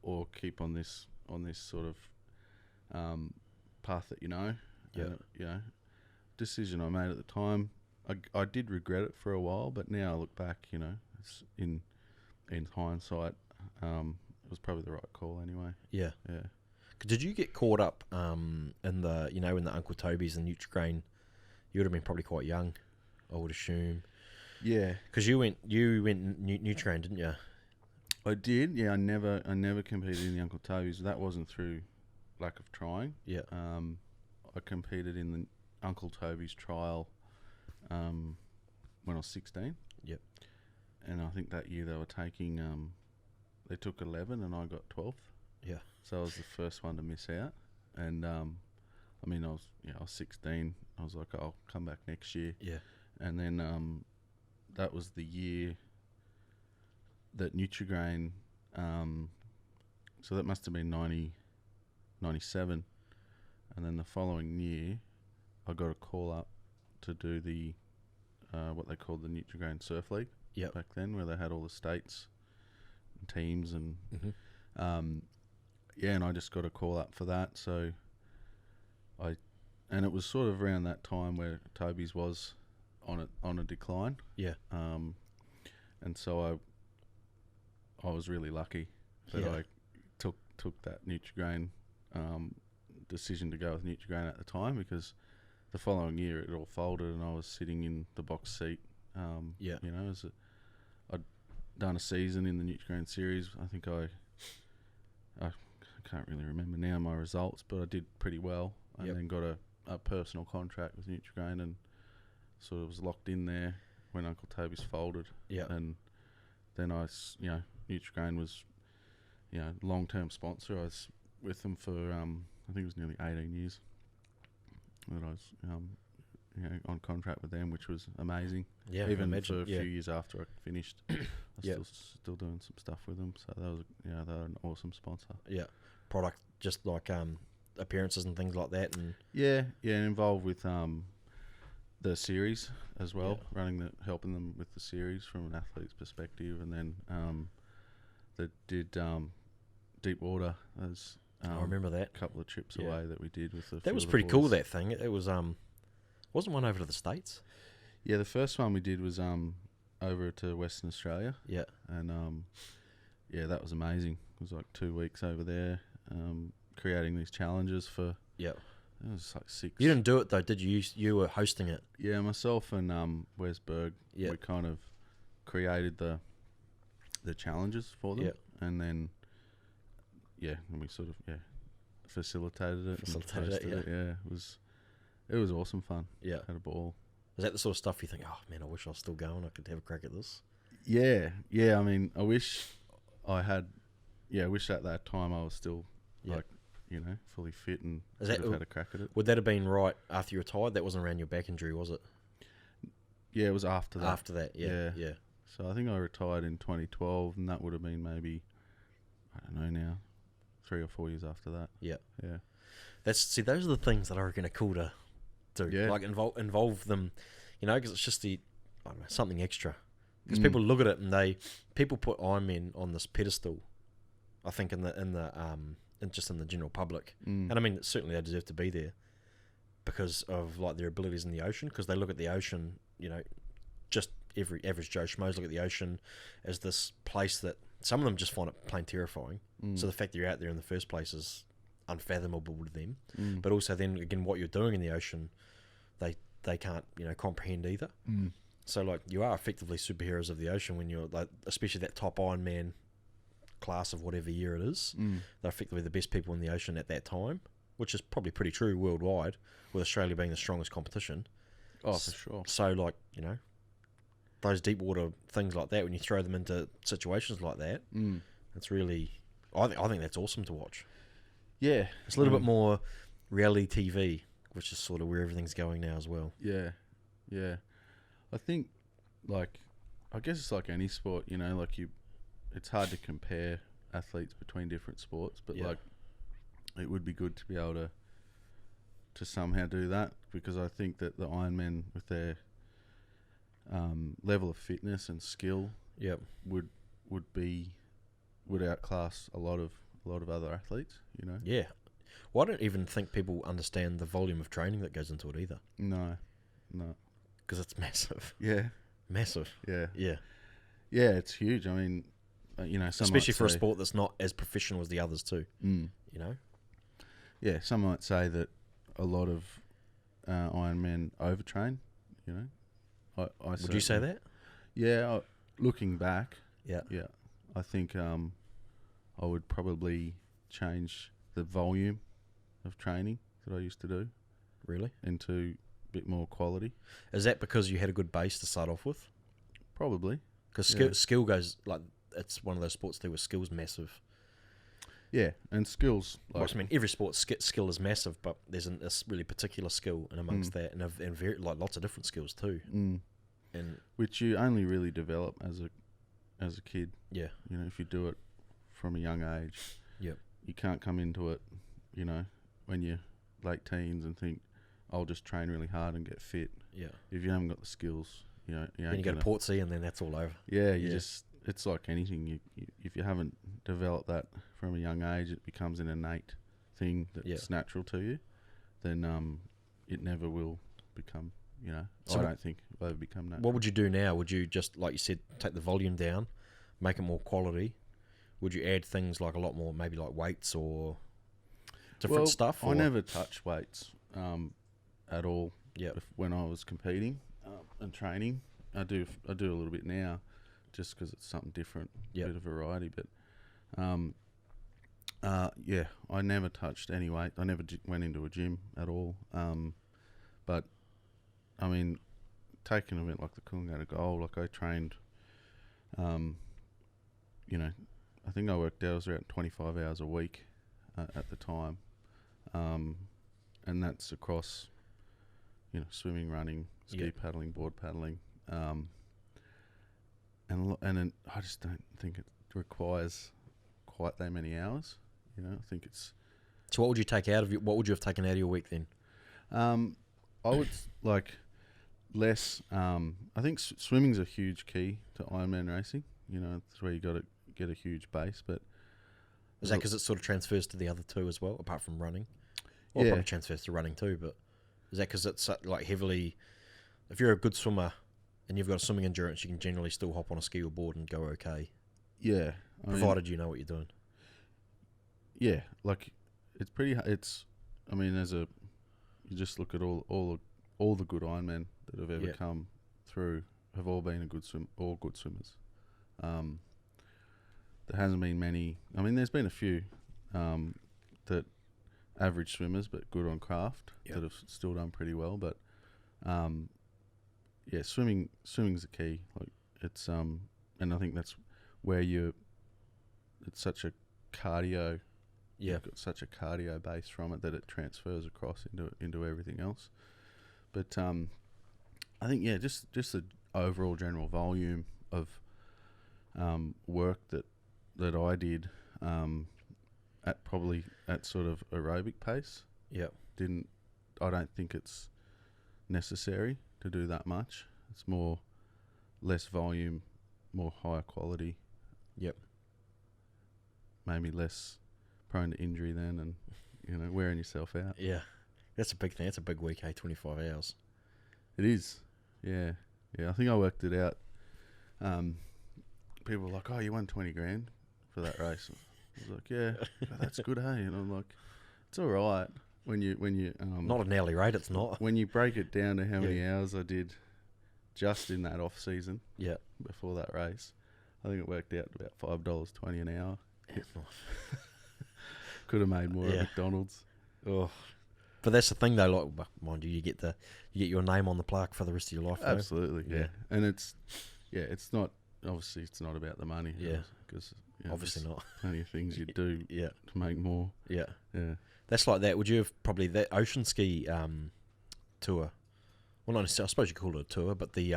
or keep on this sort of path that decision I made at the time. I did regret it for a while, but now I look back, it's in hindsight, it was probably the right call anyway. Yeah. Yeah. Did you get caught up in the in the Uncle Toby's and Nutrigrain? You would have been probably quite young, I would assume. Yeah. Because you went Nutrigrain, didn't you? I did. Yeah, I never competed in the Uncle Toby's. That wasn't through lack of trying. Yeah. I competed in the Uncle Toby's trial when I was 16. Yep. And I think that year they were taking they took 11 and I got 12th. Yeah. So I was the first one to miss out. And I was 16. I was like, I'll come back next year. Yeah. And then that was the year that Nutrigrain, so that must have been 97. And then the following year, I got a call up to do the what they called the Nutrigrain Surf League. Yep. Back then, where they had all the states and teams and and I just got a call up for that. So and it was sort of around that time where Toby's was on a decline. Yeah. And so I was really lucky that I took that Nutrigrain decision to go with Nutrigrain at the time, because the following year it all folded and I was sitting in the box seat. I'd done a season in the Nutrigrain series. I think I can't really remember now my results, but I did pretty well, and then got a personal contract with Nutrigrain and sort of was locked in there when Uncle Toby's folded. Yeah. And then Nutrigrain was, long-term sponsor. I was with them for, I think it was nearly 18 years that I was, on contract with them, which was amazing. Yeah, even for a few years after I finished, I was still doing some stuff with them. So that was, they were an awesome sponsor. Yeah, product just like appearances and things like that, and involved with the series as well, helping them with the series from an athlete's perspective, and then they did deep water as I remember that couple of trips away that we did with the. That was pretty cool. That thing. It was wasn't one over to the States? Yeah, the first one we did was over to Western Australia. Yeah, and that was amazing. It was like 2 weeks over there, creating these challenges for. Yeah. It was like 6. You didn't do it though, did you? You were hosting it. Yeah, myself and Wes Berg. We kind of created the challenges for them, and then and we sort of facilitated it. It was awesome fun. Yeah, had a ball. Is that the sort of stuff you think? Oh man, I wish I was still going. I could have a crack at this. Yeah. I mean, I wish I had. Yeah, I wish at that time I was still fully fit and had a crack at it. Would that have been right after you retired? That wasn't around your back injury, was it? Yeah, it was after that. After that, yeah. So I think I retired in 2012, and that would have been maybe, I don't know now, 3 or 4 years after that. Yeah. Those are the things that I reckon are cool to do. Yeah. Like involve them, because it's just something extra. Because people look at it and people put Ironman on this pedestal. I think in the general public, and I mean certainly they deserve to be there because of like their abilities in the ocean. Because they look at the ocean, just every average Joe Schmoes look at the ocean as this place that some of them just find it plain terrifying. So the fact that you're out there in the first place is unfathomable to them. But also then again, what you're doing in the ocean, they can't comprehend either. So like you are effectively superheroes of the ocean when you're like, especially that top Ironman class of whatever year it is. They're effectively the best people in the ocean at that time, which is probably pretty true worldwide, with Australia being the strongest competition. Oh, for sure. So like those deep water things like that, when you throw them into situations like that, it's really I think that's awesome to watch. Yeah, it's a little bit more reality TV, which is sort of where everything's going now as well. Yeah. I think I guess it's like any sport, it's hard to compare athletes between different sports, but it would be good to be able to somehow do that, because I think that the Ironmen with their level of fitness and skill would outclass a lot of other athletes, Yeah. Well, I don't even think people understand the volume of training that goes into it either. No. because it's massive. Yeah, Massive. yeah, Yeah. yeah. It's huge. I mean, some Especially might for a say- sport that's not as professional as the others too. Mm. You know? Yeah, some might say that a lot of Ironmen overtrain. You know, I Would you say certainly- that? Yeah, looking back, Yeah. yeah, I think I would probably change the volume of training that I used to do Really? into a bit more quality. Is that because you had a good base to start off with? Probably, Because Yeah. skill goes like it's one of those sports too where skill's massive. yeah, and skills. Well, I mean, every sport skill is massive, but there's a really particular skill in amongst that, and very like lots of different skills too. And which you only really develop as a kid. yeah, You know, if you do it from a young age, Yep. you can't come into it, you know, when you're late teens and think, I'll just train really hard and get fit. yeah. If you haven't got the skills, you know, Then you go to Portsea, and then that's all over. Yeah, you Yeah. just, it's like anything. If you haven't developed that from a young age, it becomes an innate thing that's natural to you, then it never will become, you know, So I don't think it'll ever become natural. What would you do now? Would you just, like you said, take the volume down, make it more quality? Would you add things like a lot more, maybe like weights or different stuff? I Or? never touch weights at all. Yeah. When I was competing and training, I do a little bit now, just because it's something different, Yep. bit of variety. But yeah, I never touched any weight. I never went into a gym at all. But I mean, taking an event like the Coolangatta to Gold, like I trained, you know, I think I worked out, I was around 25 hours a week at the time. And that's across, you know, swimming, running, ski paddling, board paddling. And I just don't think it requires quite that many hours. You know, I think it's... So what would you take out of what would you have taken out of your week then? I would like less. I think swimming's a huge key to Ironman racing. You know, it's where you got to get a huge base. But Is that because it sort of transfers to the other two as well, apart from running? Well, Yeah. it probably transfers to running too, but is that because it's like heavily... If you're a good swimmer and you've got a swimming endurance, you can generally still hop on a ski or board and go okay, yeah, provided you know what you're doing. Yeah, like it's pretty. It's. I mean, you just look at all the good Ironmen that have ever come through have all been good swimmers. There hasn't been many. I mean, there's been a few that average swimmers, but good on craft that have still done pretty well. But yeah, swimming's the key. Like it's and I think that's where it's such a cardio. Yeah. You've got such a cardio base from it that it transfers across into everything else. But I think just the overall general volume of work that I did at sort of aerobic pace. Yeah. I don't think it's necessary to do that much. It's more less volume, more higher quality. Yep. Maybe less prone to injury then, and you know, wearing yourself out. Yeah. That's a big thing. That's a big week, 25 hours. It is. Yeah. I think I worked it out. People were like, "Oh, you won 20 grand for that race." I was like, "Yeah, that's good, hey." And I'm like, "It's all right when you Not an hourly rate, it's not. when you break it down to how many hours I did just in that off season Yeah. before that race. I think it worked out to about $5.20 an hour. Could have made more at McDonald's. Oh. But that's the thing though, like, well, mind you, you get your name on the plaque for the rest of your life. Absolutely, Yeah. And it's not, obviously it's not about the money. Yeah. Because Obviously not. plenty of things you do to make more. Yeah. Yeah. That's like that. Would you have probably that ocean ski tour? Well, not necessarily, I suppose you call it a tour, but the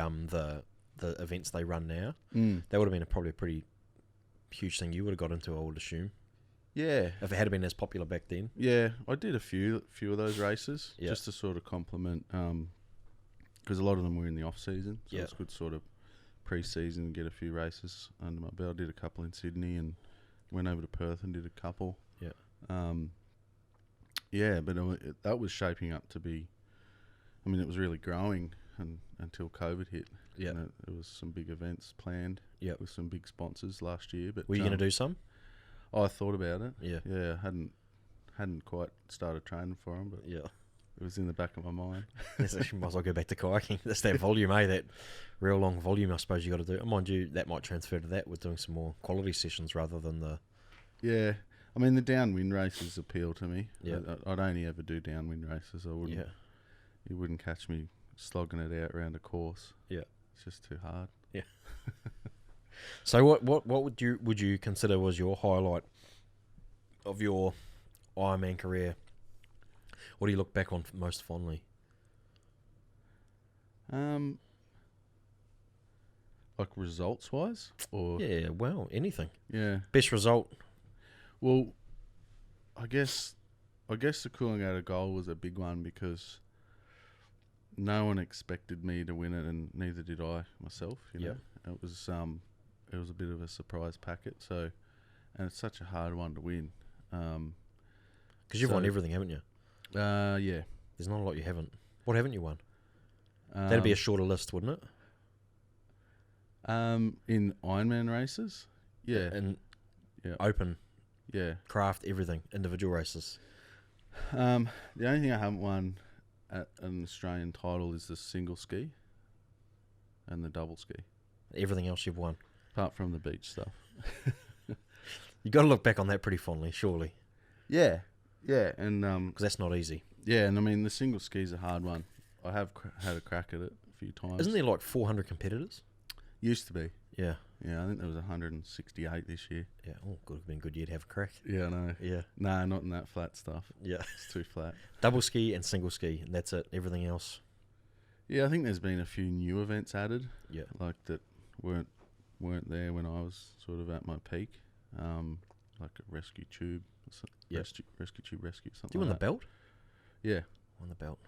events they run now, that would have been probably a pretty huge thing you would have got into, I would assume. Yeah. If it had been as popular back then. Yeah, I did a few of those races just to sort of complement, because a lot of them were in the off season, so it's good sort of pre-season, get a few races under my belt. I did a couple in Sydney and went over to Perth and did a couple. Yeah. But that was shaping up to be, I mean, it was really growing until COVID hit. Yeah. And there was some big events planned. Yep. With some big sponsors last year. But Were you going to do some? I thought about it. Yeah. Yeah, hadn't quite started training for them, but Yeah. it was in the back of my mind. Yes, you might as well go back to kayaking. That's that volume, that real long volume, I suppose you got to do. Mind you, that might transfer to that with doing some more quality sessions rather than the... Yeah. I mean, the downwind races appeal to me. Yeah. I'd only ever do downwind races. I wouldn't. Yeah. You wouldn't catch me slogging it out around a course. Yeah. It's just too hard. Yeah. So what would you consider was your highlight of your Ironman career? What do you look back on most fondly? Like results wise, or Yeah, well, anything. yeah. Best result. Well, I guess the Coolangatta goal was a big one because no one expected me to win it, and neither did I myself. You know, it was a bit of a surprise packet. So, and it's such a hard one to win. Because you've won everything, haven't you? Yeah. There's not a lot you haven't. What haven't you won? That'd be a shorter list, wouldn't it? In Ironman races, yeah, And yeah, open, yeah. craft, everything, individual races. The only thing I haven't won at an Australian title is the single ski and the double ski, Everything else you've won. apart from the beach stuff. You got to look back on that pretty fondly, surely, Yeah, and because that's not easy. yeah, and I mean the single ski's a hard one. I have had a crack at it a few times. Isn't there like 400 competitors? Used to be. Yeah. Yeah, I think there was 168 this year. Yeah. Oh, could have been a good year to have a crack. Yeah, I know. Yeah. Nah, not in that flat stuff. Yeah. It's too flat. Double ski and single ski, and that's it. Everything else. Yeah, I think there's been a few new events added. Yeah. Like that weren't there when I was sort of at my peak. Like a rescue tube. Yeah. Rescue tube rescue, something Do you win like the belt? Yeah. Won the belt.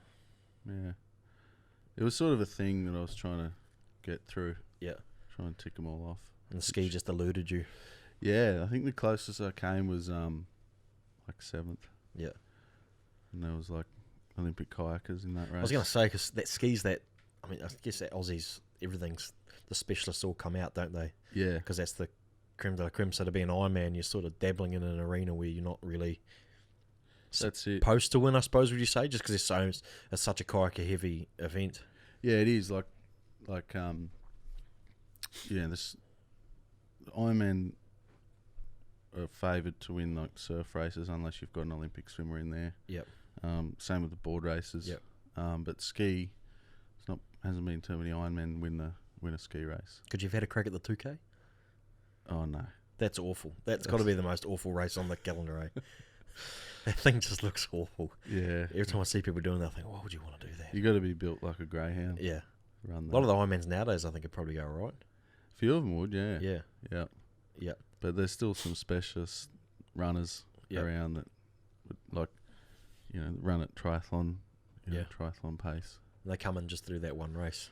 Yeah. It was sort of a thing that I was trying to get through. Yeah. Trying to tick them all off. And the ski just eluded you. Yeah, I think the closest I came was like 7th. Yeah. And there was like Olympic kayakers in that race. I was going to say, because that skis that, I mean, I guess that Aussies, everything's, the specialists all come out, don't they? Yeah. Because that's the creme de la creme. So to be an Ironman, you're sort of dabbling in an arena where you're not really That's it. supposed to win, I suppose, would you say? Just because it's such a kayak-heavy event. Yeah, it is. This Ironman are favoured to win like surf races unless you've got an Olympic swimmer in there. Yep. Same with the board races. Yep. But ski, hasn't been too many Ironmen win a ski race. Could you have had a crack at the 2K? Oh no, That's awful. That's got to be the most awful race on the calendar, eh? That thing just looks awful. yeah. Every time I see people doing that, I think, why would you want to do that? You got to be built like a greyhound. Yeah. Run A that. lot of the Ironmans nowadays, I think, would probably go all right. A few of them would, yeah. Yeah. Yeah. Yeah. But there's still some specialist runners Yep. around that would, like, run at triathlon, Yeah. triathlon pace. They come in just through that one race.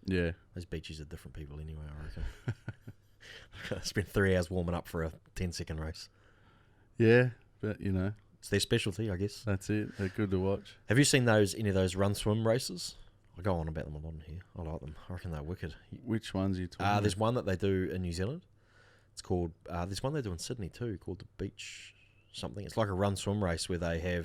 Yeah. Those beaches are different people anyway, I reckon. Spent 3 hours warming up for a 10-second race. Yeah, but, It's their specialty, I guess. that's it. They're good to watch. Have you seen any of those run-swim races? I go on about them a lot in here. I like them. I reckon they're wicked. Which ones are you talking about? There's one that they do in New Zealand. It's called... there's one they do in Sydney too, called the Beach something. It's like a run-swim race where they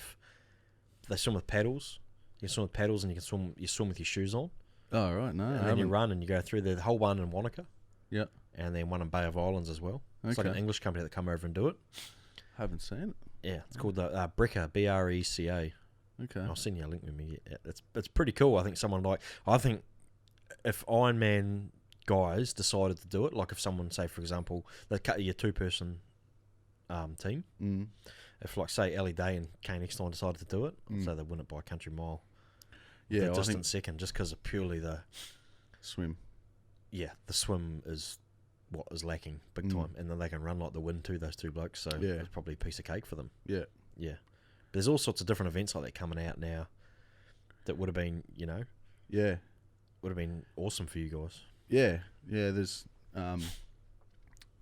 swim with paddles. You swim with paddles and you swim with your shoes on. Oh, right, no. And then you run and you go through the whole one in Wanaka. Yeah. And then one in Bay of Islands as well. It's like an Okay. English company that come over and do it. Haven't seen it. Yeah, it's called the Brecca, Breca. Okay. I'll send you a link with me. Yeah, it's pretty cool. I think if Ironman guys decided to do it, like if someone, say for example, they cut your 2-person team. Mm. If like say Ellie Day and Kane Eckstein decided to do it, so they win it by a country mile. Yeah, the I distant think second, just because of purely the swim. yeah, the swim is what is lacking big time, and then they can run like the wind too. Those two blokes, so Yeah. it's probably a piece of cake for them. Yeah. Yeah, but there's all sorts of different events like that coming out now that would have been, Yeah. would have been awesome for you guys. Yeah. Yeah, there's...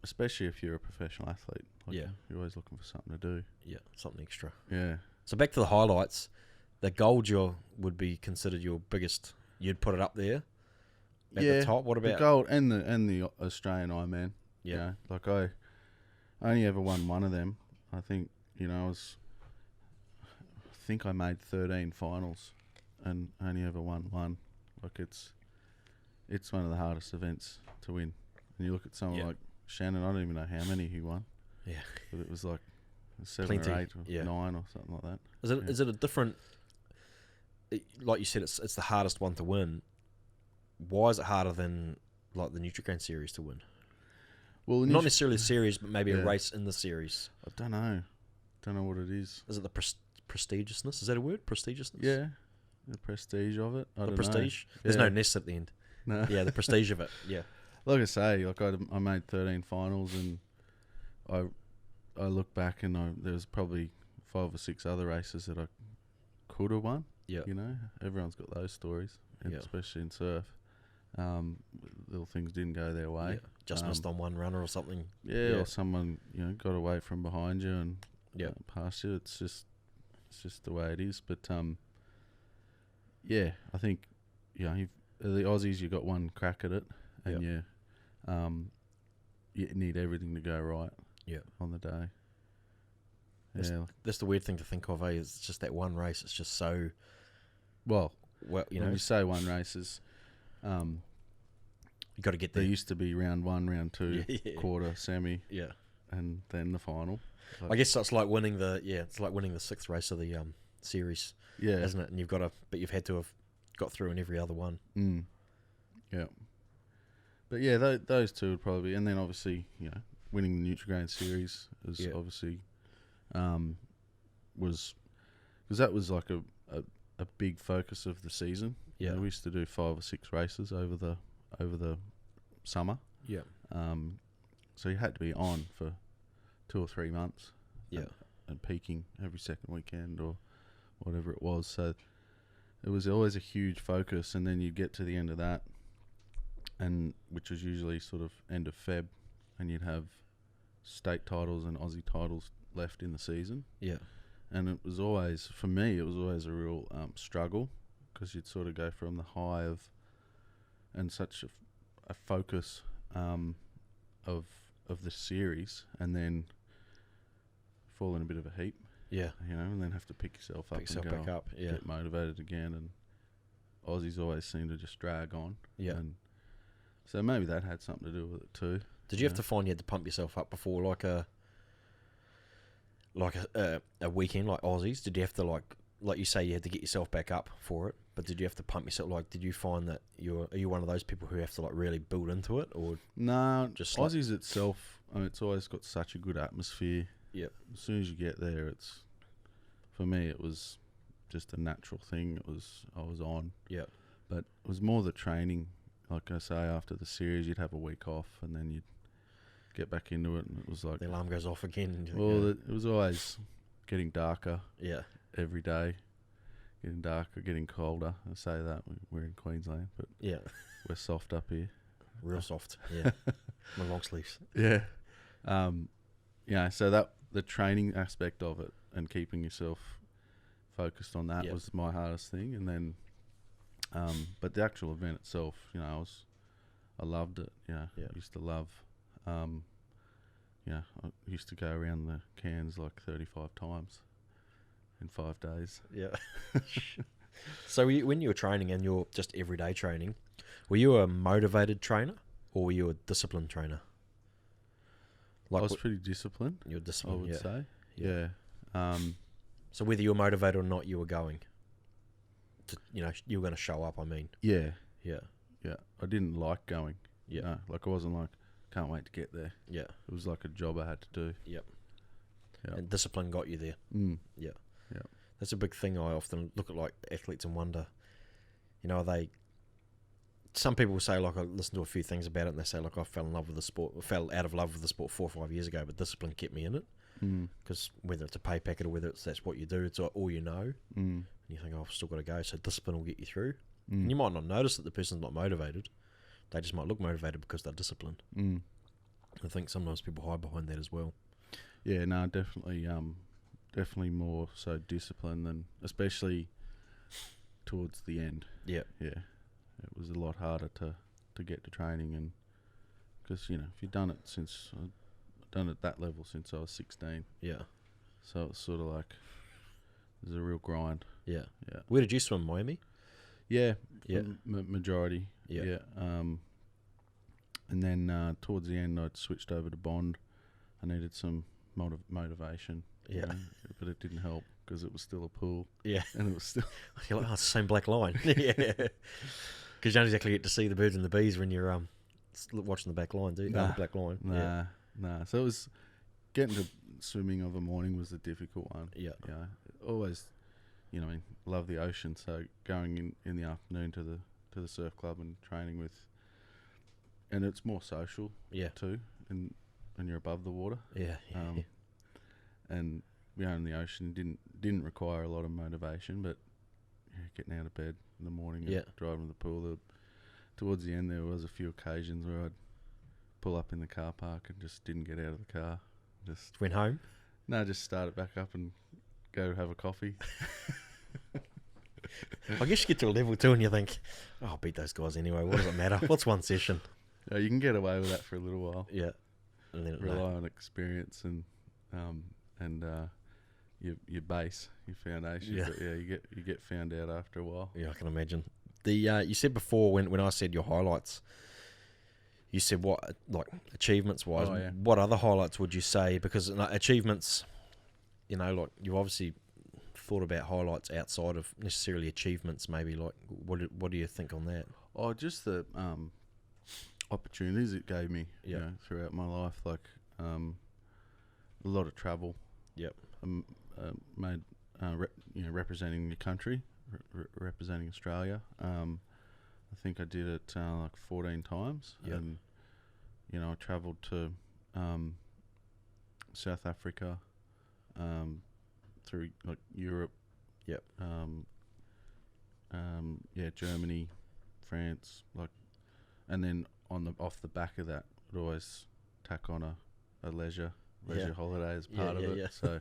especially if you're a professional athlete. Like, Yeah. You're always looking for something to do. Yeah, something extra. Yeah. So back to the highlights. The gold would be considered your biggest you'd put it up there at Yeah, the top. What the about gold and the Australian Ironman. Yeah. You know, like I only ever won one of them. I think I think I made 13 finals and only ever won one. Like it's one of the hardest events to win. And you look at someone like Shannon. I don't even know how many he won. Yeah, but it was like 7 Plenty, or 8 or 9 or something like that. Is it a different? Like you said, it's the hardest one to win. Why is it harder than like the Nutrigrain series to win? Well, not necessarily a series, but maybe Yeah. a race in the series. I don't know. Don't know what it is. Is it the prestigiousness? Is that a word? Prestigiousness? Yeah, the prestige of it. The prestige. There's no nest at the end. No. Yeah, the prestige of it. Yeah. Like I say, like I made 13 finals, and I look back and there was probably 5 or 6 other races that I could have won. Yeah. You know, everyone's got those stories, and Yeah. especially in surf. Little things didn't go their way. Yeah. Just missed on one runner or something. Yeah, or someone got away from behind you and past you. It's just the way it is. But I think the Aussies, you got one crack at it, and you need everything to go right. Yeah. On the day. That's the weird thing to think of. It's just that one race. It's just so. Well, when you say one races, you got to get there. There used to be round 1, round 2, quarter, semi, and then the final. I guess it's like winning the 6th race of the series, isn't it? And you've had to have got through in every other one. Yeah. But those two would probably be, and then obviously winning the Nutrigrain series is obviously was because that was like a big focus of the season. Yeah, we used to do 5 or 6 races over the summer. Yeah. So you had to be on for 2 or 3 months. Yeah. And peaking every second weekend or whatever it was. So it was always a huge focus, and then you'd get to the end of that, and which was usually sort of end of Feb, and you'd have state titles and Aussie titles left in the season. Yeah. And it was always, for me, a real struggle, because you'd sort of go from the high of and such a focus of the series, and then fall in a bit of a heap. Yeah. And then have to pick yourself up back up. Yeah. Get motivated again, and Aussies always seem to just drag on. Yeah. And so maybe that had something to do with it too. Did you have to find you had to pump yourself up before like a weekend like Aussies? Did you have to like you say you had to get yourself back up for it? But did you have to pump yourself? Like, did you find that are you one of those people who have to like really build into it, or no? Just Aussies itself. I mean, it's always got such a good atmosphere. Yep. As soon as you get there, for me it was just a natural thing. I was on. Yeah. But it was more the training. Like I say, after the series, you'd have a week off, and then you'd get back into it, and it was like the alarm goes off again. Well, it was always getting darker. Yeah. Every day, getting darker, getting colder. I say that we're in Queensland, but we're soft up here. Real soft. Yeah. My long sleeves. Yeah. So that the training aspect of it and keeping yourself focused on that was my hardest thing, and then. But the actual event itself, I loved it. I used to love. I used to go around the Cairns like 35 times in 5 days. Yeah. So when you were training, and you're just everyday training, were you a motivated trainer or were you a disciplined trainer? I was pretty disciplined. You were disciplined, I would say. Yeah. So whether you were motivated or not, you were going. You were going to show up. I mean. Yeah. Yeah. Yeah. I didn't like going. Yeah. No, I wasn't like, can't wait to get there. Yeah. It was like a job I had to do. Yep. And discipline got you there. Yeah. Yeah. That's a big thing. I often look at like athletes and wonder, some people say, like, I listened to a few things about it, and they say, like, I fell out of love with the sport 4 or 5 years ago, but discipline kept me in it. Because whether it's a pay packet or whether that's what you do, it's all you know. And you think, I've still got to go, so discipline will get you through. And you might not notice that the person's not motivated. They just might look motivated because they're disciplined. I think sometimes people hide behind that as well. Yeah, no, definitely more so discipline than, especially towards the end. Yeah. Yeah. it was a lot harder to get to training, and because if you've done it since I've done it at that level since I was 16, Yeah. so it's sort of like there's a real grind. Yeah. Yeah. Where did you swim? Miami? Yeah. Yeah. Majority. Yeah. Yeah. And then towards the end, I'd switched over to Bond. I needed some motivation. Yeah. But it didn't help because it was still a pool. Yeah. And it was still. You're like, oh, it's the same black line. Yeah. Because you don't exactly get to see the birds and the bees when you're watching the back line, do you? Nah. The black line. Nah. So it was getting to swimming of a morning was the difficult one. Yeah. Always, love the ocean. So going in the afternoon to the surf club and training with, and it's more social. Yeah. Too, and when you're above the water. Yeah. And in the ocean didn't require a lot of motivation, but getting out of bed in the morning and driving to the pool. Towards the end, there was a few occasions where I'd pull up in the car park and just didn't get out of the car. Just went home? No, just start it back up and go have a coffee. I guess you get to a level 2 and you think, oh, I'll beat those guys anyway. What does it matter? What's one session? Yeah, you can get away with that for a little while. Yeah. And then rely on experience and your base, your foundation. Yeah. But you get found out after a while. Yeah, I can imagine. You said before when I said your highlights, you said what, like achievements wise. Oh, yeah. What other highlights would you say? Because achievements, like you've obviously thought about highlights outside of necessarily achievements. Maybe like what do you think on that? Oh, just the opportunities it gave me. Yeah. Throughout my life, like a lot of travel. Yep. Made representing your country, representing Australia. I think I did it like 14 times. Yep. And I travelled to South Africa, through like Europe. Yep. Germany, France, and then off the back of that, I'd always tack on a leisure holiday as part of it. Yeah. So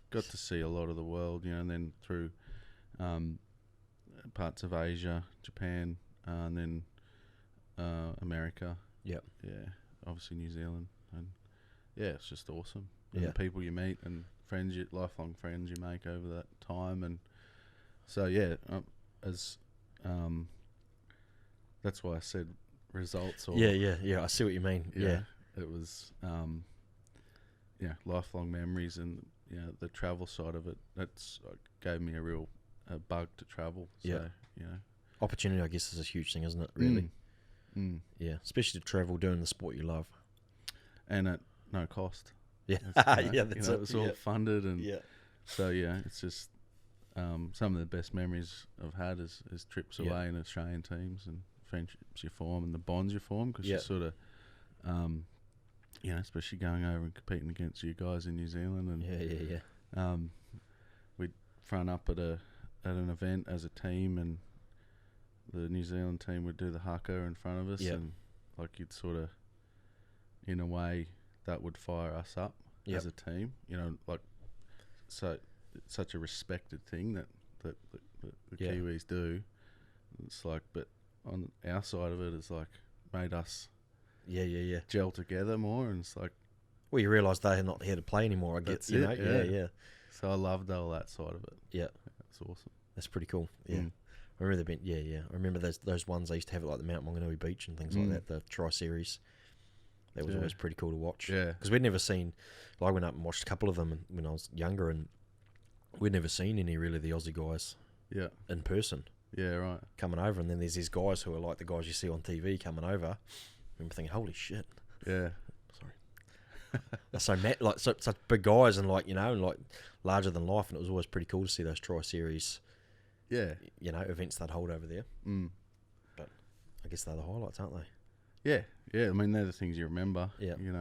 got to see a lot of the world, and then through parts of Asia, Japan, and then America. Yep. Yeah, obviously New Zealand, and it's just awesome. Yeah. And the people you meet and lifelong friends you make over that time, and so that's why I said results. Or Yeah. I see what you mean. Yeah. It was lifelong memories, and the travel side of it. That's gave me a real bug to travel. So, Opportunity, I guess, is a huge thing, isn't it? Really. Yeah, especially to travel doing the sport you love, and at no cost. Yeah, that's it. It was all funded, and yeah. So it's just some of the best memories I've had is trips away in Australian teams and friendships you form and the bonds you form, because you sort of, especially going over and competing against you guys in New Zealand, and we'd front up at an event as a team, and the New Zealand team would do the haka in front of us, and you'd sort of, in a way, that would fire us up as a team. So it's such a respected thing that the Kiwis do. It's but on our side of it, it's made us gel together more, and it's well, you realise they're not here to play anymore, I guess. Yeah. So I loved all that side of it. Yeah. It's awesome. That's pretty cool. Yeah. I remember I remember those ones they used to have at the Mount Maunganui Beach and things like that, the Tri-Series. That was always pretty cool to watch. Yeah. Because we'd never seen, I went up and watched a couple of them when I was younger, and we'd never seen any really of the Aussie guys in person. Yeah, right. Coming over, and then there's these guys who are like the guys you see on TV coming over. I remember thinking, holy shit. Yeah. Sorry. Such big guys, and larger than life, and it was always pretty cool to see those Tri-Series events they'd hold over there. But I guess they're the highlights, aren't they? Yeah. I mean, they're the things you remember. Yeah. You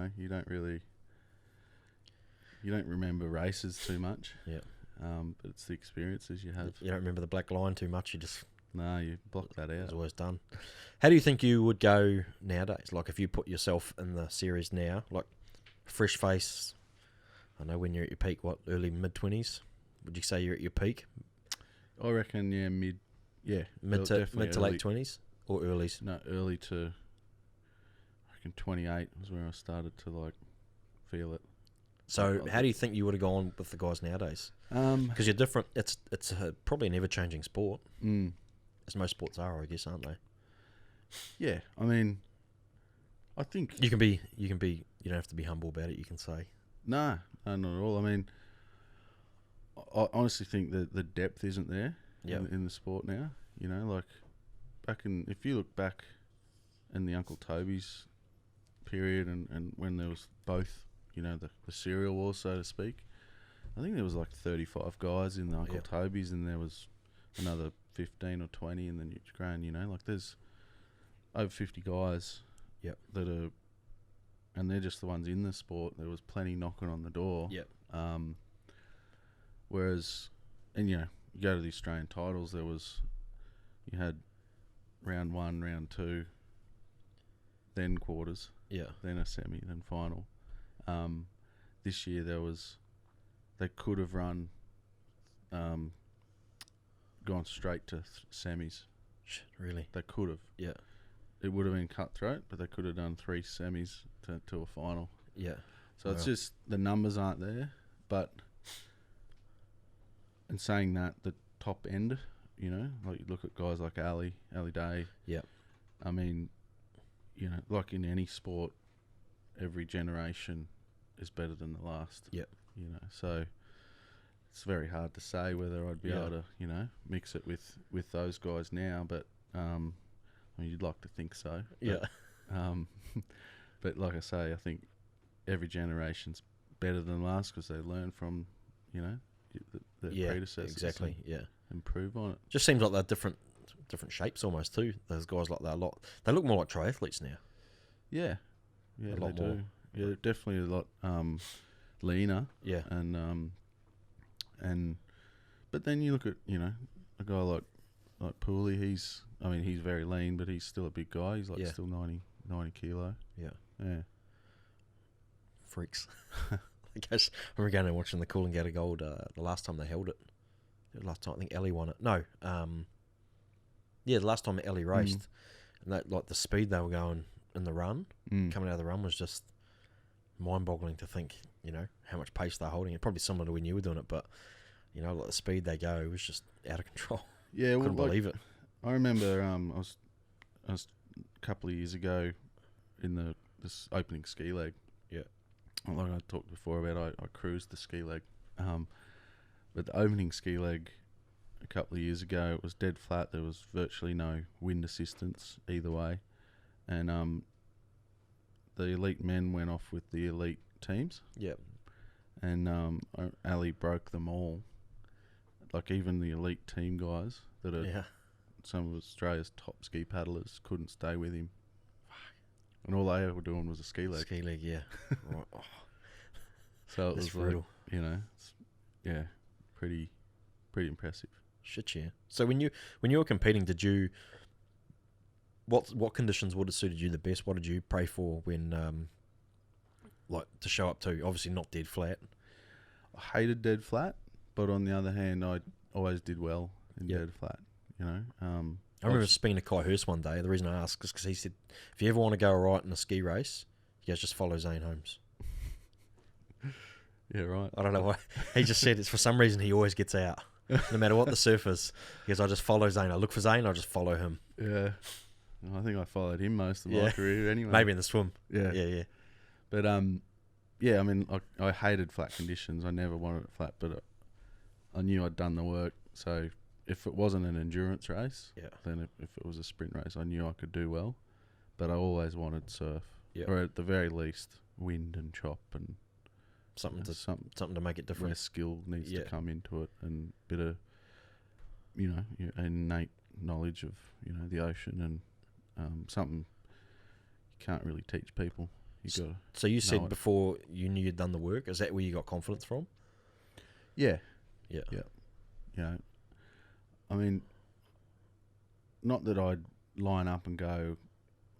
don't remember races too much. Yeah. But it's the experiences you have. You don't remember the black line too much. You just you block that out. It's always done. How do you think you would go nowadays? Like if you put yourself in the series now, fresh face. I know when you're at your peak, early mid-20s? Would you say you're at your peak? I reckon, mid. Yeah, mid to late 20s. or earlies? No, early to, I reckon 28 was where I started to like feel it. So how do you think you would have gone with the guys nowadays? Because you're different. It's probably an ever-changing sport, as most sports are, I guess, aren't they? Yeah, I mean, I think You can be. You don't have to be humble about it. You can say, no, not at all. I mean, I honestly think that the depth isn't there in the sport now. You know, like if you look back in the Uncle Toby's period and when there was both, you know, the cereal war, so to speak, I think there was like 35 guys in the Uncle Toby's, and there was another 15 or 20 in the Nutri-Grain. You know, like there's over 50 guys that are, and they're just the ones in the sport. There was plenty knocking on the door. Whereas, and you know, you go to the Australian titles, you had round 1, round 2, then quarters, then a semi, then final. This year they could have run, gone straight to semis. Really? They could have. Yeah. It would have been cutthroat, but they could have done 3 semis to a final. Yeah. So it's just the numbers aren't there. But in saying that, the top end, you know, like you look at guys like Ali Day. Yeah. I mean, you know, like in any sport, every generation is better than the last. Yeah. You know, so it's very hard to say whether I'd be able to, you know, mix it with those guys now. But I mean, you'd like to think so. But, but like I say, I think every generation's better than the last because they learn from, you know, their predecessors. Exactly. Improve on it. Just seems like they're different shapes almost too. Those guys like that they look more like triathletes now. Yeah, they do. Yeah, definitely a lot leaner. Yeah, and but then you look at, you know, a guy like Pooley. He's very lean, but he's still a big guy. He's like still 90 kilo. Yeah. Freaks. I guess I remember going and watching the Coolangatta Gold the last time they held it. The last time I think Ellie won it. No, the last time Ellie raced, and that, like, the speed they were going in the run, coming out of the run was just mind-boggling to think, you know, how much pace they're holding. It's probably similar to when you were doing it, but, you know, like the speed they go was just out of control. Yeah, couldn't believe it. I remember I was a couple of years ago in this opening ski leg. Yeah, like I talked before about, I cruised the ski leg, but the opening ski leg a couple of years ago, it was dead flat. There was virtually no wind assistance either way, and the elite men went off with the elite teams. Yep. And Ali broke them all. Like, even the elite team guys that are some of Australia's top ski paddlers couldn't stay with him. And all they were doing was a ski leg. Ski leg, yeah. Right. Oh. So it was brutal. Like, you know, pretty impressive. Shit, yeah. So when you were competing, did you... What conditions would have suited you the best? What did you pray for when, like, to show up to? Obviously not dead flat. I hated dead flat, but on the other hand, I always did well in dead flat. You know, I remember speaking to Kai Hurst one day. The reason I asked is because he said, if you ever want to go right in a ski race, he goes, just follow Zane Holmes. Yeah, right. I don't know why. He just said it's for some reason he always gets out, no matter what the surf is. He goes, I just follow Zane. I look for Zane. I just follow him. Yeah. I think I followed him most of my career anyway. Maybe in the swim. Yeah. But I mean, I hated flat conditions. I never wanted it flat, but I knew I'd done the work. So if it wasn't an endurance race, then if it was a sprint race, I knew I could do well. But I always wanted surf, or at the very least, wind and chop and something to make it different. Where skill needs to come into it, and bit of, you know, innate knowledge of, you know, the ocean, and something you can't really teach people. So you said before you knew you'd done the work. Is that where you got confidence from? Yeah. You know, I mean, not that I'd line up and go,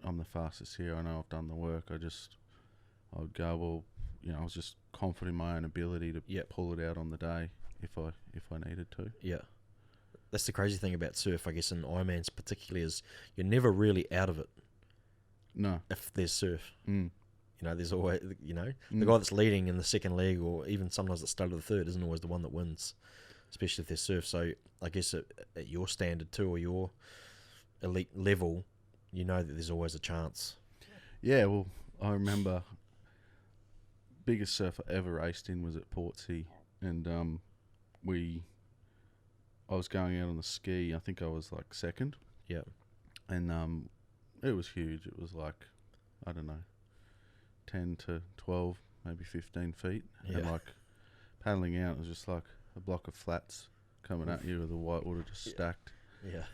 I'm the fastest here, I know I've done the work. I would go, well, you know, I was just confident in my own ability to pull it out on the day if I needed to. Yeah. that's the crazy thing about surf, I guess, in Ironmans particularly, is you're never really out of it No. if there's surf. Mm. You know, there's always, you know, the Mm. guy that's leading in the second leg, or even sometimes at the start of the third, isn't always the one that wins, especially if there's surf. So I guess at your standard too, or your elite level, you know that there's always a chance. Yeah, well, I remember biggest surf I ever raced in was at Portsea, and I was going out on the ski. I think I was like second. Yeah. And it was huge. It was like, I don't know, 10 to 12, maybe 15 feet. Yeah. And like paddling out was just like a block of flats coming at you with the white water just stacked. Yeah.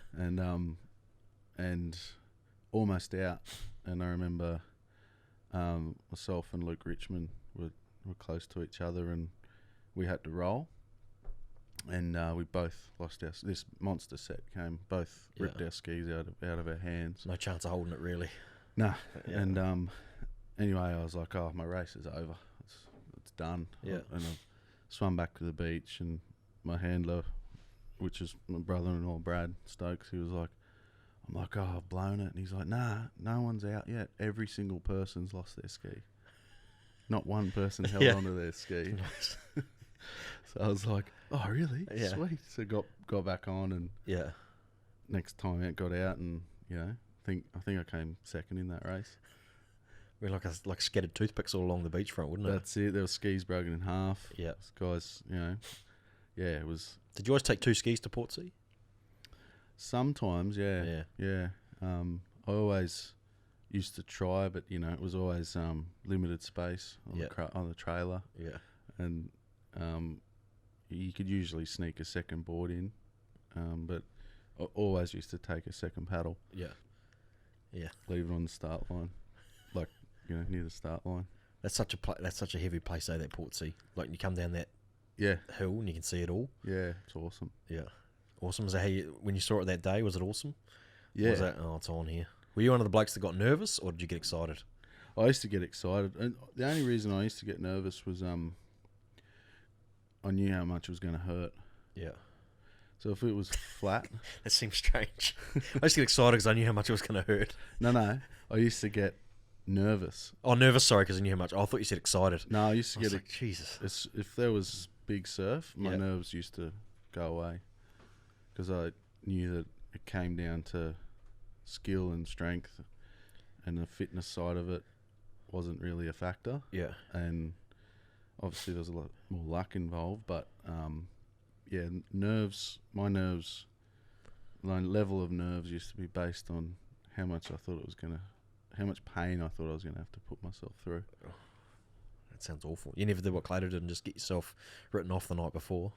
And almost out. And I remember myself and Luke Richmond were close to each other, and we had to roll. And we both lost this monster set came, both ripped our skis out of our hands. No chance of holding it, really. Nah. Yeah. And anyway, I was like, oh, my race is over. It's done. Yeah. And I swam back to the beach, and my handler, which is my brother-in-law, Brad Stokes, he was like, I'm like, oh, I've blown it. And he's like, nah, no one's out yet. Every single person's lost their ski. Not one person held onto their ski. Nice. So I was like, oh, really? Yeah. Sweet. So got back on, and next time out, got out, and, you know, I think I came second in that race. We're like scattered toothpicks all along the beachfront, wouldn't it? That's it. There were skis broken in half. Yeah. This guys, you know, yeah, it was... Did you always take two skis to Portsea? Sometimes, yeah. Yeah. I always used to try, but, you know, it was always limited space on the trailer. Yeah. And you could usually sneak a second board in, but I always used to take a second paddle. Yeah. Yeah. Leave it on the start line, like, you know, near the start line. That's such a heavy place, though, that Portsea. Like, you come down that Yeah. hill and you can see it all. Yeah, it's awesome. Yeah. Awesome. Is that how when you saw it that day, was it awesome? Yeah. Or was that, oh, it's on here? Were you one of the blokes that got nervous, or did you get excited? I used to get excited, and the only reason I used to get nervous was I knew how much it was going to hurt. Yeah. So if it was flat... That seems strange. I used to get excited because I knew how much it was going to hurt. No. I used to get nervous. Oh, nervous, sorry, because I knew how much. Oh, I thought you said excited. No, I used to get... like, Jesus. If there was big surf, my nerves used to go away, because I knew that it came down to skill and strength, and the fitness side of it wasn't really a factor. Yeah. And obviously there's a lot more luck involved, but nerves, my level of nerves used to be based on how much pain I thought I was going to have to put myself through. That sounds awful. You never did what Clay did and just get yourself written off the night before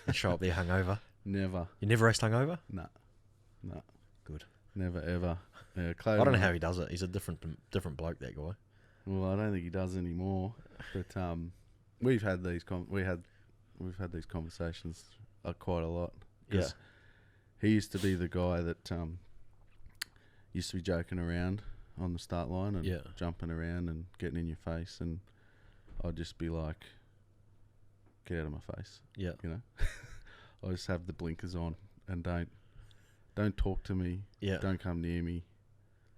and show up there hungover? Never. You never raced hungover? No. Good. Never, ever. Yeah, Clay, I don't know how he does it. He's a different bloke, that guy. Well, I don't think he does anymore. But we've had these conversations quite a lot. Yeah. He used to be the guy that used to be joking around on the start line and jumping around and getting in your face, and I'd just be like, "Get out of my face!" Yeah. You know, I just have the blinkers on and don't talk to me. Yeah. Don't come near me.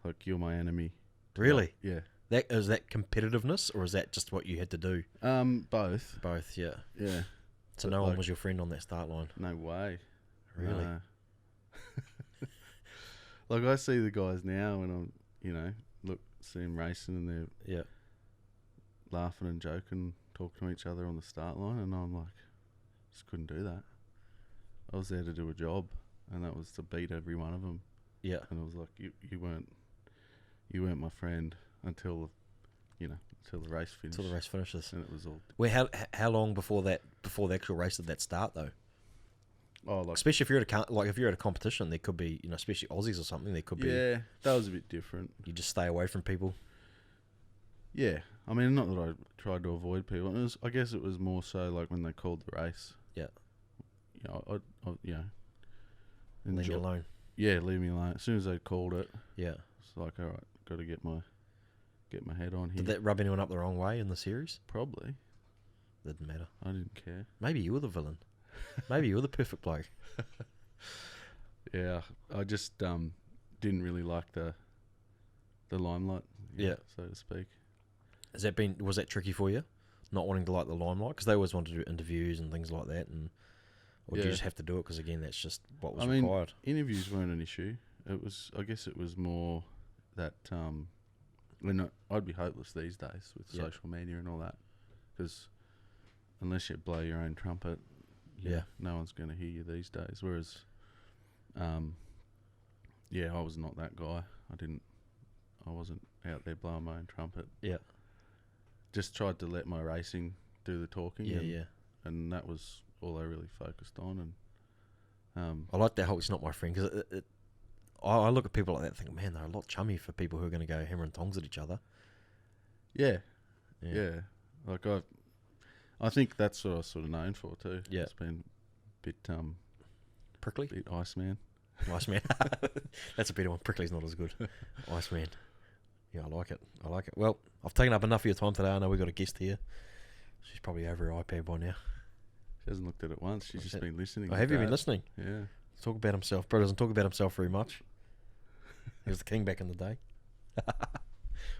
Like, you're my enemy. Really? Yeah. Is that competitiveness, or is that just what you had to do? Both. Both, yeah. Yeah. So no one was your friend on that start line? No way. Really? No. Like, I see the guys now, and see them racing, and they're laughing and joking, talking to each other on the start line, and I'm like, just couldn't do that. I was there to do a job, and that was to beat every one of them. Yeah. And I was like, you weren't my friend until the race finished. Until the race finishes. And it was all... Well, how long before the actual race did that start, though? Oh, like... Especially if you're at a competition, there could be, especially Aussies or something, there could be... Yeah, that was a bit different. You just stay away from people. Yeah. I mean, not that I tried to avoid people. I guess it was more so like when they called the race. Yeah. Leave you alone. Yeah, leave me alone. As soon as they called it, yeah, it's like, all right, got to get my head on here. Did that rub anyone up the wrong way in the series? Probably. Didn't matter. I didn't care. Maybe you were the villain. Maybe you were the perfect bloke. Yeah, I just didn't really like the limelight, so to speak. Was that tricky for you, not wanting to like the limelight? Because they always wanted to do interviews and things like that, or do you just have to do it because again that's just what was required? Interviews weren't an issue. I guess it was more that I'd be hopeless these days with social media and all that, because unless you blow your own trumpet, no one's going to hear you these days. Whereas, I was not that guy. I wasn't out there blowing my own trumpet. Yeah. Just tried to let my racing do the talking. Yeah. And that was all I really focused on. And I like that whole "it's not my friend" because I look at people like that and think, man, they're a lot chummy for people who are going to go hammer and tongs at each other. Yeah. Like I think that's what I was sort of known for too. Yeah. It's been a bit Prickly? bit Iceman. Iceman. That's a better one. Prickly's not as good. Iceman. Yeah, I like it. Well, I've taken up enough of your time today. I know we've got a guest here. She's probably over her iPad by now. She hasn't looked at it once. She's just been listening. Oh, have you been listening? Yeah. Talk about himself. Bro doesn't talk about himself very much. He was the king back in the day.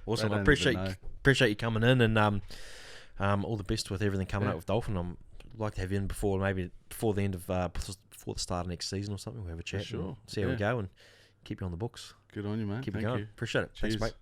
Awesome. I appreciate you coming in, and all the best with everything coming up with Dolphin. I'd like to have you in before the end of before the start of next season or something. We'll have a chat. Sure. And see how we go and keep you on the books. Good on you, mate. Keep it Thank going. you. Appreciate it. Cheers. Thanks, mate.